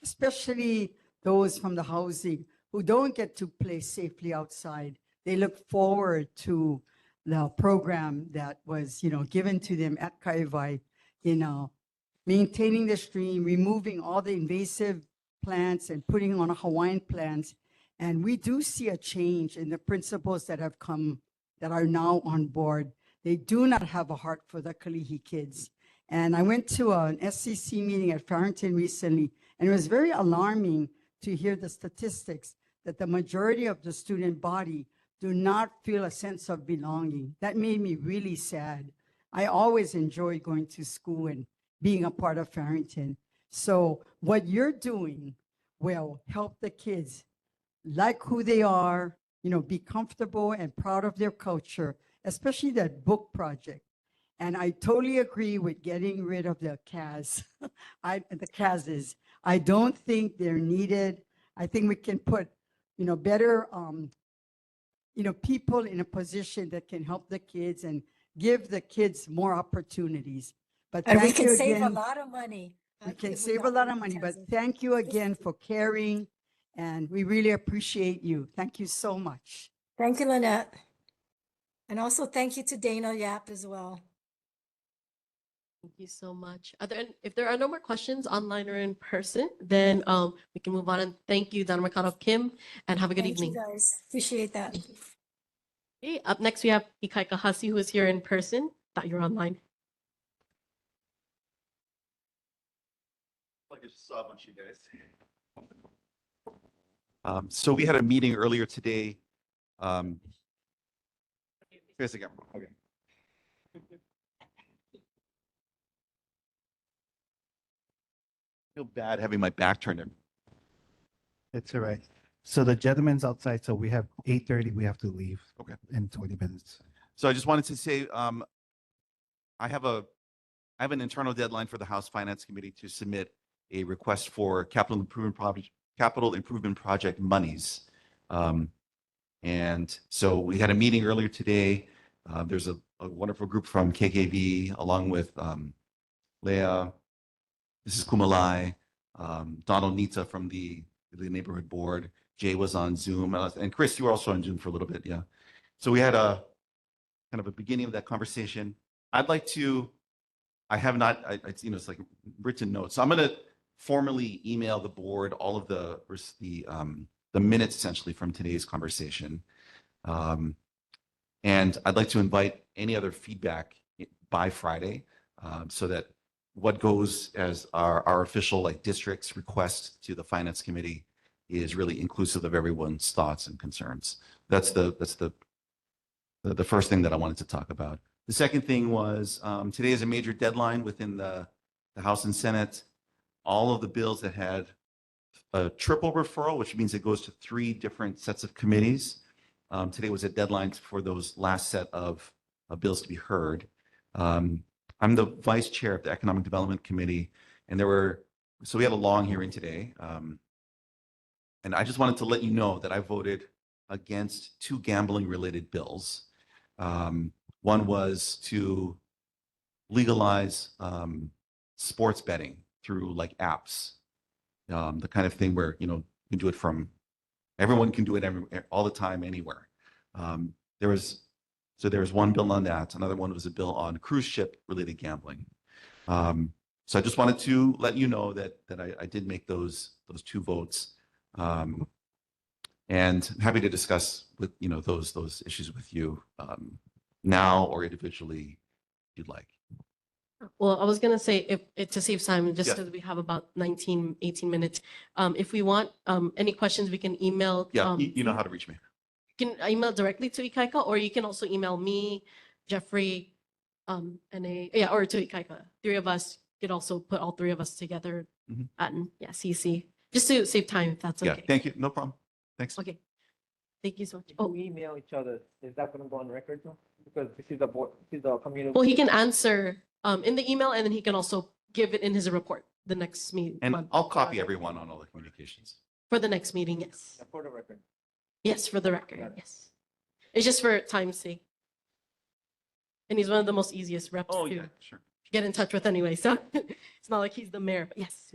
especially those from the housing who don't get to play safely outside. They look forward to the program that was, given to them at Kaiwai, maintaining the stream, removing all the invasive plants and putting on Hawaiian plants. And we do see a change in the principals that have come, that are now on board. They do not have a heart for the Kalihi kids. And I went to an SCC meeting at Farrington recently, and it was very alarming to hear the statistics that the majority of the student body do not feel a sense of belonging. That made me really sad. I always enjoyed going to school and being a part of Farrington. So what you're doing will help the kids like who they are, be comfortable and proud of their culture, especially that book project. And I totally agree with getting rid of the CAS, the CASs. I don't think they're needed. I think we can put, better, people in a position that can help the kids and give the kids more opportunities. But And we thank can you save a again. lot of money. We can if we save a got lot rid of the money, but CASs. thank you again for caring, and we really appreciate you. Thank you so much. Thank you, Lynette. And also thank you to Dana Yap as well. Thank you so much. If there are no more questions online or in person, then we can move on and thank you, Donna Mercado Kim, and have a good Thank evening. you guys. Appreciate that. Okay, up next we have Ikai Kahasi, who is here in person. Thought you were online. I just saw a bunch of you guys. So we had a meeting earlier today. Here's the camera. Okay. I feel bad having my back turned in. It's all right. So the gentleman's outside, so we have 8:30, we have to leave. Okay. In 20 minutes. So I just wanted to say, I have an internal deadline for the House Finance Committee to submit a request for capital improvement project monies. And so we had a meeting earlier today. There's a wonderful group from KKV along with Leah, Mrs. Kumalai, Donald Nita from the neighborhood board. Jay was on Zoom, and Chris, you were also on Zoom for a little bit, yeah. So we had kind of a beginning of that conversation. I'd like to, I have not, it's like written notes. So I'm going to formally email the board all of the minutes essentially from today's conversation. And I'd like to invite any other feedback by Friday, so that what goes as our official like district's request to the finance committee is really inclusive of everyone's thoughts and concerns. That's the first thing that I wanted to talk about. The second thing was, today is a major deadline within the House and Senate. All of the bills that had a triple referral, which means it goes to 3 different sets of committees. Today was a deadline for those last set of bills to be heard. I'm the vice chair of the Economic Development Committee, and so we had a long hearing today. And I just wanted to let you know that I voted against 2 gambling-related bills. One was to legalize sports betting through like apps, the kind of thing where, you can do it from, everyone can do it all the time, anywhere. There was one bill on that. Another one was a bill on cruise ship related gambling. So I just wanted to let you know that I did make those 2 votes. And I'm happy to discuss with those issues with you now or individually if you'd like. Well, I was gonna say to save time, just Yeah. because we have about 19, 18 minutes. If we want any questions, we can email. Yeah, you know how to reach me. You can email directly to Ikaika, or you can also email me, Jeffrey, or to Ikaika. 3 of us could also put all 3 of us together and CC, just to save time, if that's okay. Yeah, thank you. No problem. Thanks. Okay. Thank you so much. We email each other. Is that going to go on record though? Because this is the community. Well, he can answer in the email, and then he can also give it in his report the next meeting. And I'll copy everyone on all the communications. For the next meeting, yes. For the record. Yes, for the record, yes. It's just for time's sake. And he's one of the most easiest reps to sure. get in touch with anyway, so it's not like he's the mayor, but yes.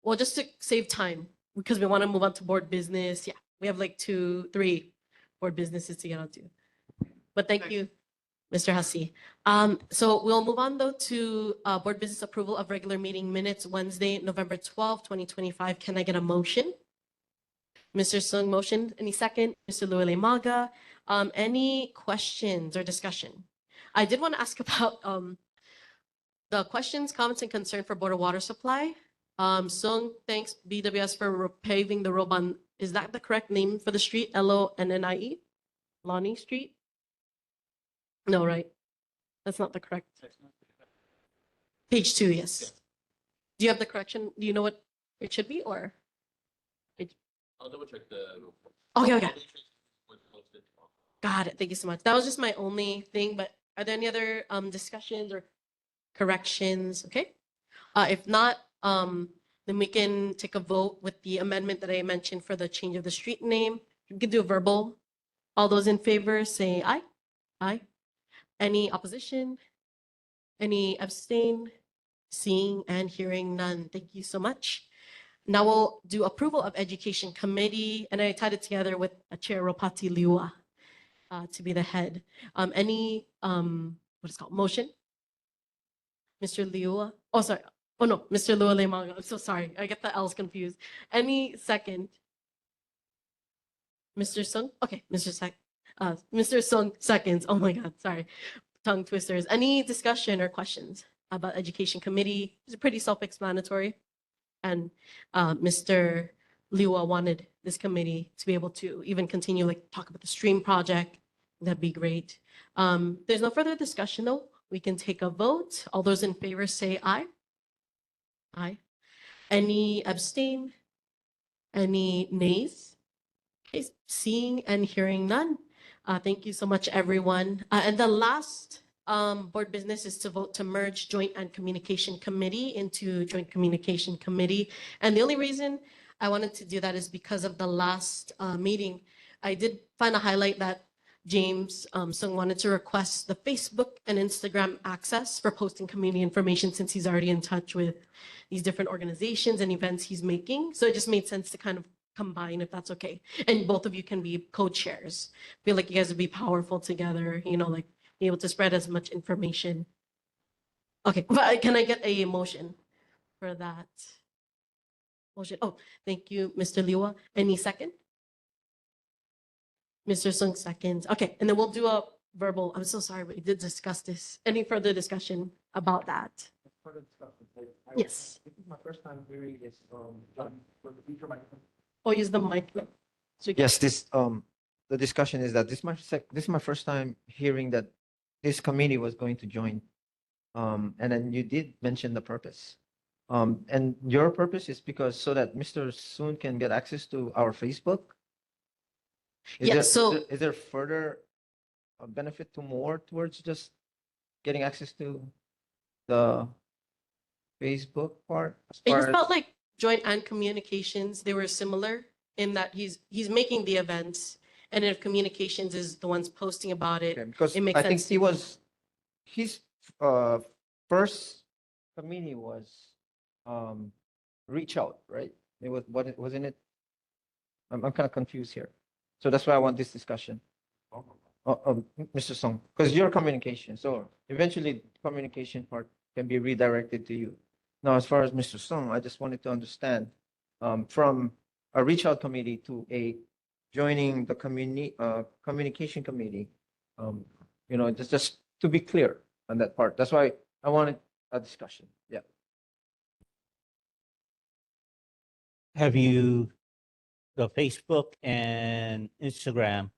Well, just to save time, because we want to move on to board business. Yeah, we have like 2, 3 board businesses to get onto. But thank you, Mr. Hassi. So we'll move on though to board business approval of regular meeting minutes, Wednesday, November 12, 2025. Can I get a motion? Mr. Sung motion. Any second? Mr. Luele Maga. Any questions or discussion? I did want to ask about the questions, comments, and concern for Board of Water Supply. Sung, thanks BWS for repaving the road on, is that the correct name for the street? Lonnie? Lonnie Street? No, right? That's not the correct. Page 2, yes. Do you have the correction? Do you know what it should be, or? I'll double check the. Okay. Got it. Thank you so much. That was just my only thing, but are there any other discussions or corrections? Okay. If not, then we can take a vote with the amendment that I mentioned for the change of the street name. We can do a verbal. All those in favor say aye. Aye. Any opposition? Any abstain? Seeing and hearing none. Thank you so much. Now we'll do approval of Education Committee, and I tied it together with Chair Ropati Liua to be the head. Any what is it called? Motion? Mr. Liua? Oh, sorry. Oh no, Mr. Luele Maga. I'm so sorry. I get the L's confused. Any second? Mr. Sung? Okay, Mr. Sung seconds. Oh my God, sorry. Tongue twisters. Any discussion or questions about Education Committee? It's pretty self-explanatory. And Mr. Liua wanted this committee to be able to even continue, like talk about the stream project. That'd be great. There's no further discussion though. We can take a vote. All those in favor say aye. Aye. Any abstain? Any nays? Okay, seeing and hearing none. Thank you so much, everyone. And the last board business is to vote to merge Joint and Communication Committee into Joint Communication Committee. And the only reason I wanted to do that is because of the last meeting. I did find a highlight that James Sung wanted to request the Facebook and Instagram access for posting community information, since he's already in touch with these different organizations and events he's making. So it just made sense to kind of combine, if that's okay. And both of you can be co-chairs. Feel like you guys would be powerful together, like be able to spread as much information. Okay, but can I get a motion for that? Motion. Oh, thank you, Mr. Liwa. Any second? Mr. Sung seconds. Okay, and then we'll do a verbal. I'm so sorry, but we did discuss this. Any further discussion about that? Yes. This is my first time hearing this, for the future microphone. Oh, use the mic. So Yes, the discussion is that this is my first time hearing that this committee was going to join. And then you did mention the purpose. And your purpose is because so that Mr. Soon can get access to our Facebook? Is there further benefit to more towards just getting access to the Facebook part? It just felt like joint and communications, they were similar in that he's making the events, and if communications is the ones posting about it, because it makes I sense. think his first committee was reach out, right? It was wasn't it? I'm kind of confused here, so that's why I want this discussion. Mr. Song, because your communication, so eventually communication part can be redirected to you. Now, as far as Mr. Song, I just wanted to understand from a reach out committee to a joining the communication committee. Just to be clear on that part. That's why I wanted a discussion. Yeah. Have you, the Facebook and Instagram,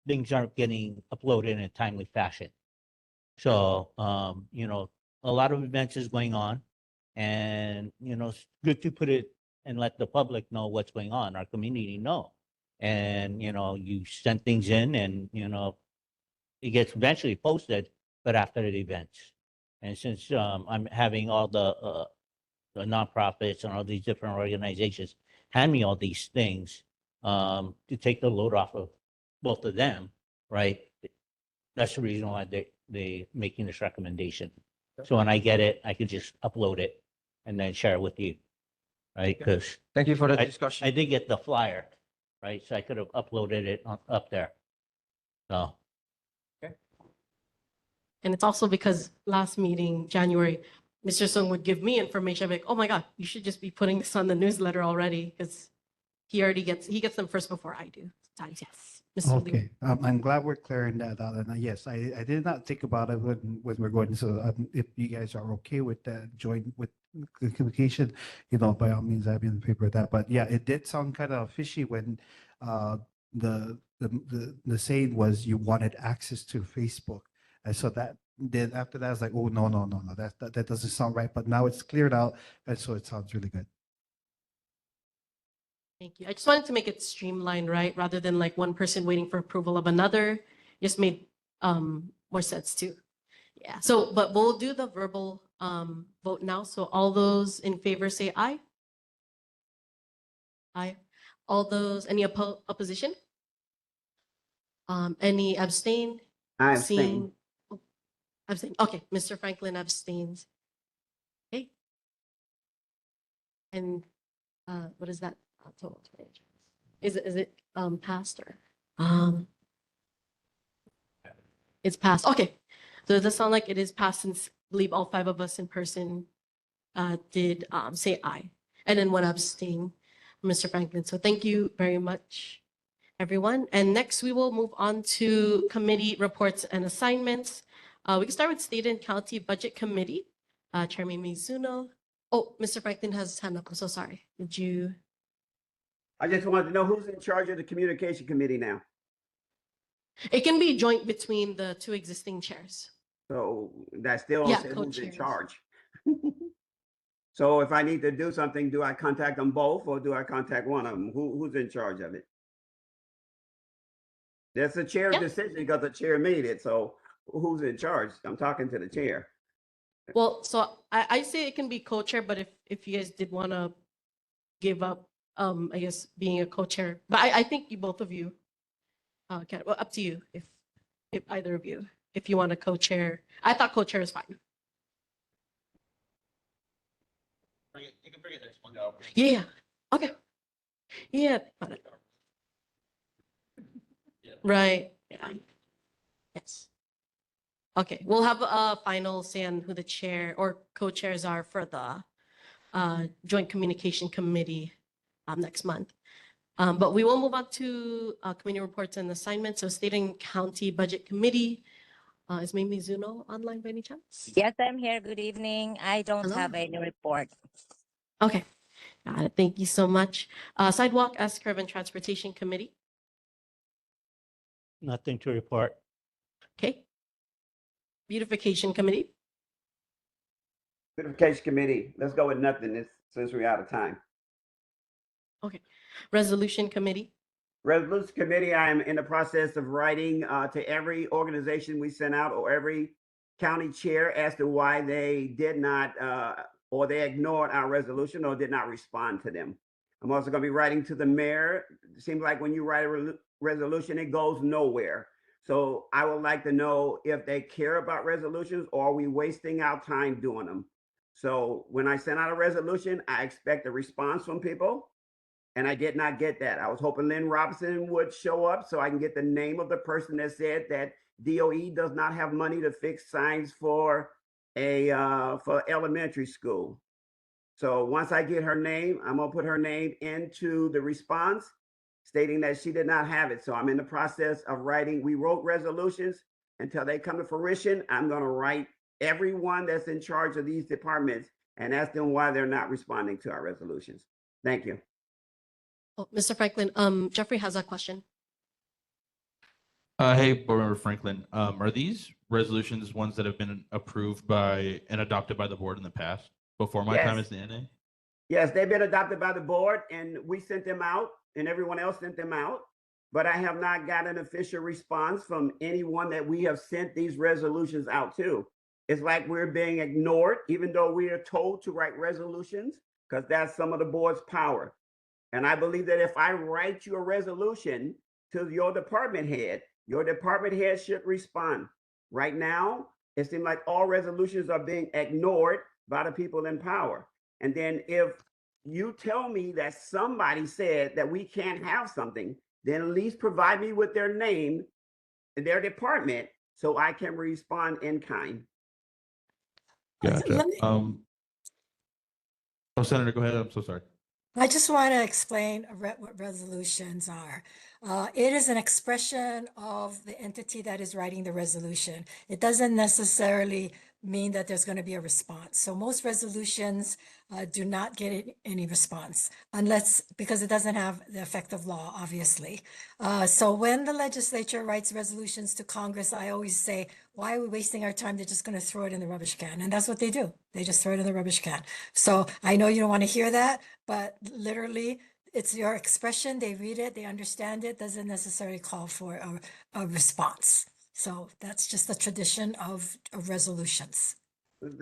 things aren't getting uploaded in a timely fashion. So, a lot of events is going on, and, it's good to put it and let the public know what's going on, our community know. And, you send things in and, it gets eventually posted, but after the events. And since I'm having all the nonprofits and all these different organizations hand me all these things to take the load off of both of them, right? That's the reason why they making this recommendation. So when I get it, I can just upload it and then share it with you, right? Because thank you for the discussion. I did get the flyer, right? So I could have uploaded it up there. So. And it's also because last meeting, January, Mr. Sung would give me information. I'm like, oh my God, you should just be putting this on the newsletter already, because he gets them first before I do. Sometimes, yes. Mr. Liu. Okay, I'm glad we're clearing that out. And yes, I did not think about it when we're going. So if you guys are okay with that, join with the communication, by all means, I'd be in favor of that. But yeah, it did sound kind of fishy when the saying was you wanted access to Facebook. And so that then after that, I was like, oh, no, that doesn't sound right. But now it's cleared out. And so it sounds really good. Thank you. I just wanted to make it streamlined, right? Rather than like one person waiting for approval of another, just made more sense too. Yeah. So, but we'll do the verbal vote now. So all those in favor say aye. Aye. All those, any opposition? Any abstain? I abstain. Abstain. Okay, Mr. Franklin abstains. Okay. And what is that? Total. Is it passed or it's passed? Okay. So it does sound like it is passed, since I believe all 5 of us in person did say aye, and then 1 abstain, Mr. Franklin. So thank you very much, everyone. And next we will move on to committee reports and assignments. We can start with State and County Budget Committee. Chairman Mizuno. Oh, Mr. Franklin has his hand up. I'm so sorry. Did you? I just wanted to know who's in charge of the communication committee now. It can be joint between the 2 existing chairs. So that still don't say who's in charge. So if I need to do something, do I contact them both or do I contact one of them? Who's in charge of it? That's the chair's decision because the chair made it. So who's in charge? I'm talking to the chair. Well, so I say it can be co-chair, but if you guys did want to give up, I guess being a co-chair, but I think you both of you can. Well, up to you if either of you, if you want to co-chair. I thought co-chair is fine. You can bring it next one. Yeah. Okay. Yeah. Right. Yeah. Yes. Okay, we'll have a final say on who the chair or co-chairs are for the Joint Communication Committee next month. But we will move on to committee reports and assignments. So State and County Budget Committee, is May Mizuno online by any chance? Yes, I'm here. Good evening. I don't Hello. have any report. Okay, got it. Thank you so much. Sidewalk, S-Curve, and Transportation Committee. Nothing to report. Okay. Beautification Committee. Beautification Committee, let's go with nothing since we're out of time. Okay. Resolution Committee. Resolution Committee, I am in the process of writing to every organization we sent out or every county chair as to why they did not or they ignored our resolution or did not respond to them. I'm also going to be writing to the mayor. It seems like when you write a resolution, it goes nowhere. So I would like to know if they care about resolutions or are we wasting our time doing them? So when I sent out a resolution, I expect a response from people. And I did not get that. I was hoping Lynn Robinson would show up so I can get the name of the person that said that DOE does not have money to fix signs for for elementary school. So once I get her name, I'm gonna put her name into the response stating that she did not have it. So I'm in the process of writing. We wrote resolutions until they come to fruition. I'm gonna write everyone that's in charge of these departments and ask them why they're not responding to our resolutions. Thank you. Oh, Mr. Franklin, Jeffrey has a question. Hey, Board Member Franklin, are these resolutions ones that have been approved by and adopted by the board in the past before my time as the NA? Yes, they've been adopted by the board and we sent them out and everyone else sent them out. But I have not got an official response from anyone that we have sent these resolutions out to. It's like we're being ignored, even though we are told to write resolutions, because that's some of the board's power. And I believe that if I write you a resolution to your department head should respond. Right now, it seems like all resolutions are being ignored by the people in power. And then if you tell me that somebody said that we can't have something, then at least provide me with their name and their department so I can respond in kind. Gotcha. Oh, Senator, go ahead. I'm so sorry. I just want to explain what resolutions are. It is an expression of the entity that is writing the resolution. It doesn't necessarily mean that there's going to be a response. So most resolutions do not get any response because it doesn't have the effect of law, obviously. So when the legislature writes resolutions to Congress, I always say, why are we wasting our time? They're just going to throw it in the rubbish can. And that's what they do. They just throw it in the rubbish can. So I know you don't want to hear that, but literally it's your expression. They read it, they understand it, doesn't necessarily call for a response. So that's just the tradition of resolutions.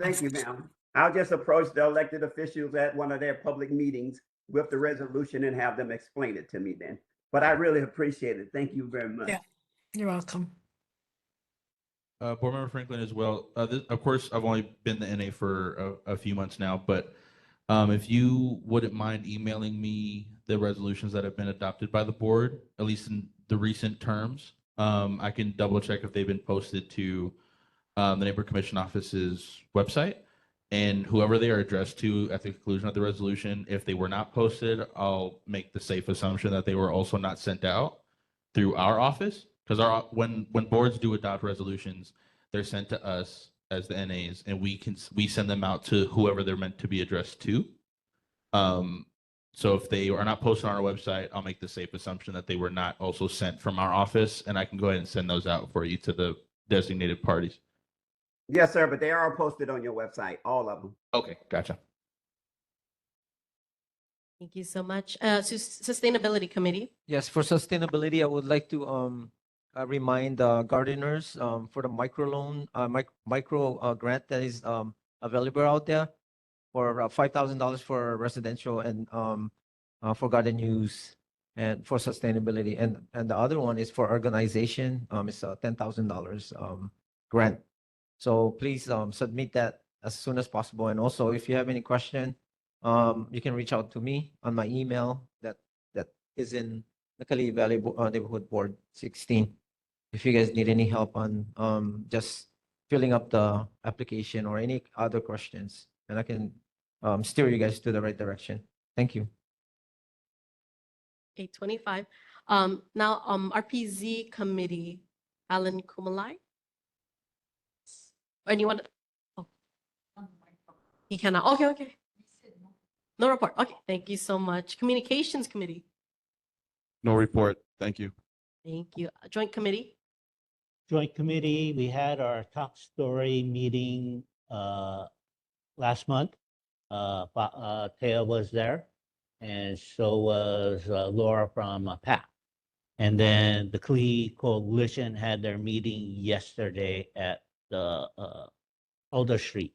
Thank you, ma'am. I'll just approach the elected officials at one of their public meetings with the resolution and have them explain it to me then. But I really appreciate it. Thank you very much. Yeah, you're welcome. Board Member Franklin as well. Of course, I've only been the NA for a few months now, but if you wouldn't mind emailing me the resolutions that have been adopted by the board, at least in the recent terms, I can double check if they've been posted to the Neighborhood Commission Office's website, and whoever they are addressed to at the conclusion of the resolution, if they were not posted, I'll make the safe assumption that they were also not sent out through our office, because when boards do adopt resolutions, they're sent to us as the NAs, and we send them out to whoever they're meant to be addressed to. So if they are not posted on our website, I'll make the safe assumption that they were not also sent from our office, and I can go ahead and send those out for you to the designated parties. Yes, sir, but they are posted on your website, all of them. Okay, gotcha. Thank you so much. Sustainability Committee. Yes, for sustainability, I would like to remind gardeners for the microloan, micro grant that is available out there for $5,000 for residential and for garden use and for sustainability. And the other one is for organization. It's a $10,000 grant. So please submit that as soon as possible. And also, if you have any question, you can reach out to me on my email that is in the Kalihi Valley Neighborhood Board 16. If you guys need any help on just filling up the application or any other questions, and I can steer you guys to the right direction. Thank you. 8:25. Now, RPZ committee, Alan Kumalai. Anyone? Oh, he cannot. Okay, okay. No report. Okay, thank you so much. Communications committee. No report. Thank you. Thank you. Joint committee. Joint committee, we had our top story meeting last month. Taya was there, and so was Laura from PAC. And then the Kalihi Coalition had their meeting yesterday at the Elder Street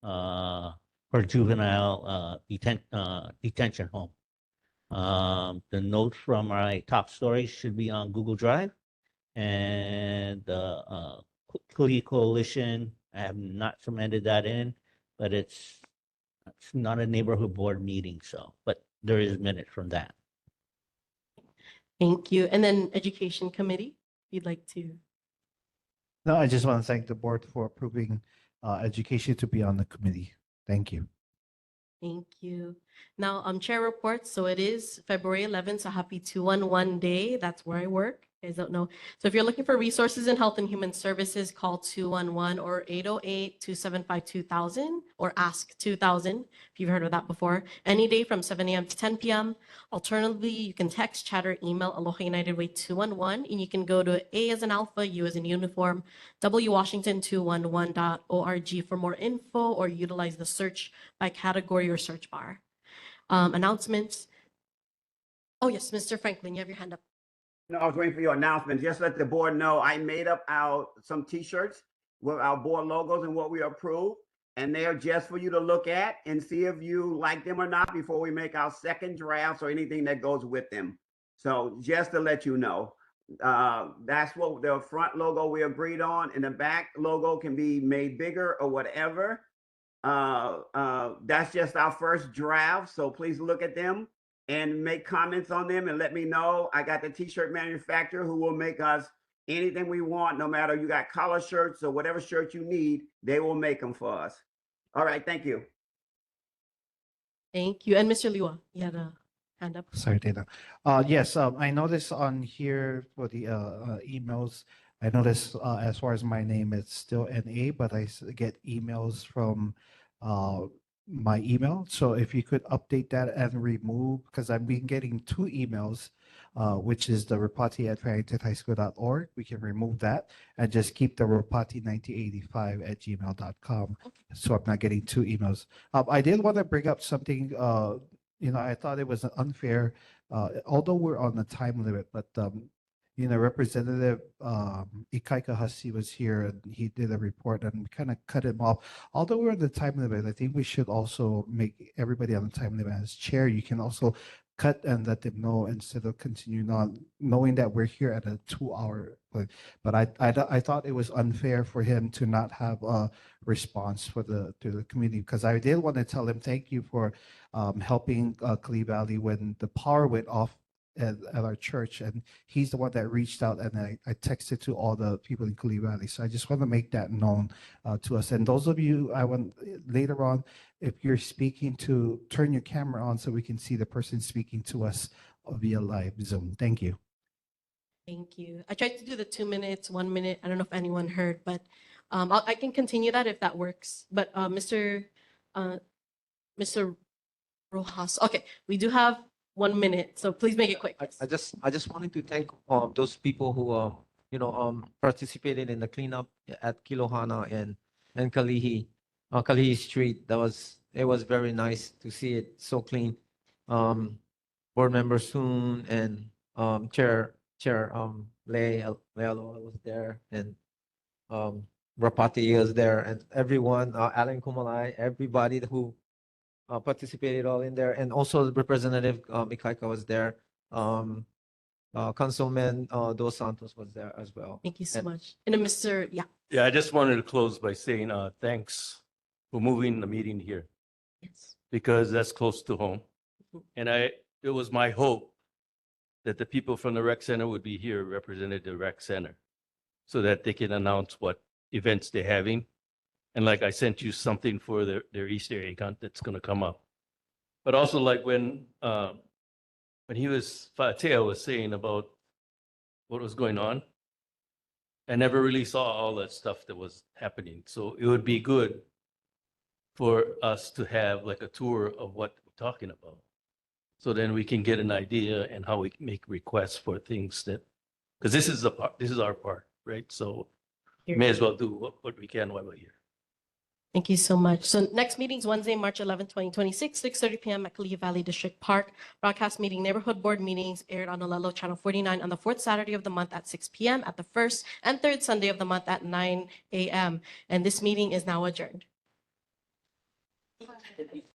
for juvenile detention home. The notes from my top story should be on Google Drive. And the Kalihi Coalition, I have not submitted that in, but it's not a neighborhood board meeting, so, but there is minutes from that. Thank you. And then education committee, if you'd like to. No, I just want to thank the board for approving education to be on the committee. Thank you. Thank you. Now, chair reports. So it is February 11th. So happy 211 day. That's where I work. You guys don't know. So if you're looking for resources in health and human services, call 211 or 808-275-2000 or ask 2000 if you've heard of that before. Any day from 7 a.m. to 10 p.m. Alternatively, you can text, chat, or email Aloha United Way 211, and you can go to A as in Alpha, U as in Uniform, www.washington211.org for more info, or utilize the search by category or search bar. Announcements. Oh yes, Mr. Franklin, you have your hand up. No, I was waiting for your announcement. Just let the board know I made up some T-shirts with our board logos and what we approved, and they are just for you to look at and see if you like them or not before we make our second drafts or anything that goes with them. So just to let you know, that's what the front logo we agreed on, and the back logo can be made bigger or whatever. That's just our first draft, so please look at them and make comments on them and let me know. I got the T-shirt manufacturer who will make us anything we want, no matter you got collar shirts or whatever shirt you need, they will make them for us. All right, thank you. Thank you. And Mr. Liwa, you had a hand up. Sorry, Dana. Yes, I noticed on here for the emails, I noticed as far as my name, it's still NA, but I get emails from my email. So if you could update that and remove, because I've been getting two emails, which is the rapati@farringtonhighschool.org. We can remove that and just keep the rapati1985@gmail.com. So I'm not getting two emails. I did want to bring up something, I thought it was unfair, although we're on the time limit, but Representative Ikaika Hussey was here and he did a report and we kind of cut him off. Although we're on the time limit, I think we should also make everybody on the time limit. As chair, you can also cut and let them know instead of continuing on, knowing that we're here at a 2-hour. But I thought it was unfair for him to not have a response to the community, because I did want to tell him thank you for helping Kalihi Valley when the power went off at our church, and he's the one that reached out, and I texted to all the people in Kalihi Valley. So I just want to make that known to us. And those of you, I want later on, if you're speaking, to turn your camera on so we can see the person speaking to us via live Zoom. Thank you. Thank you. I tried to do the 2 minutes, 1 minute. I don't know if anyone heard, but I can continue that if that works. But Mr. Rojas, okay, we do have 1 minute, so please make it quick. I just wanted to thank those people who participated in the cleanup at Kilohana and Kalihi Street. It was very nice to see it so clean. Board member Soon and Chair Lealoa was there, and Rapati was there, and everyone, Alan Kumalai, everybody who participated all in there, and also Representative Ikaika was there. Councilman Dos Santos was there as well. Thank you so much. And then Mr. Yeah, I just wanted to close by saying thanks for moving the meeting here. Yes. Because that's close to home. And it was my hope that the people from the rec center would be here represented the rec center so that they can announce what events they're having. And like I sent you something for their Easter egg hunt that's going to come up. But also like when Fatea was saying about what was going on, I never really saw all that stuff that was happening. So it would be good for us to have like a tour of what we're talking about. So then we can get an idea and how we can make requests for things that, because this is our part, right? So we may as well do what we can while we're here. Thank you so much. So next meeting is Wednesday, March 11, 2026, 6:30 p.m. at Kalihi Valley District Park. Broadcast meeting, neighborhood board meetings aired on Olelo Channel 49 on the fourth Saturday of the month at 6 p.m. at the first and third Sunday of the month at 9 a.m. And this meeting is now adjourned.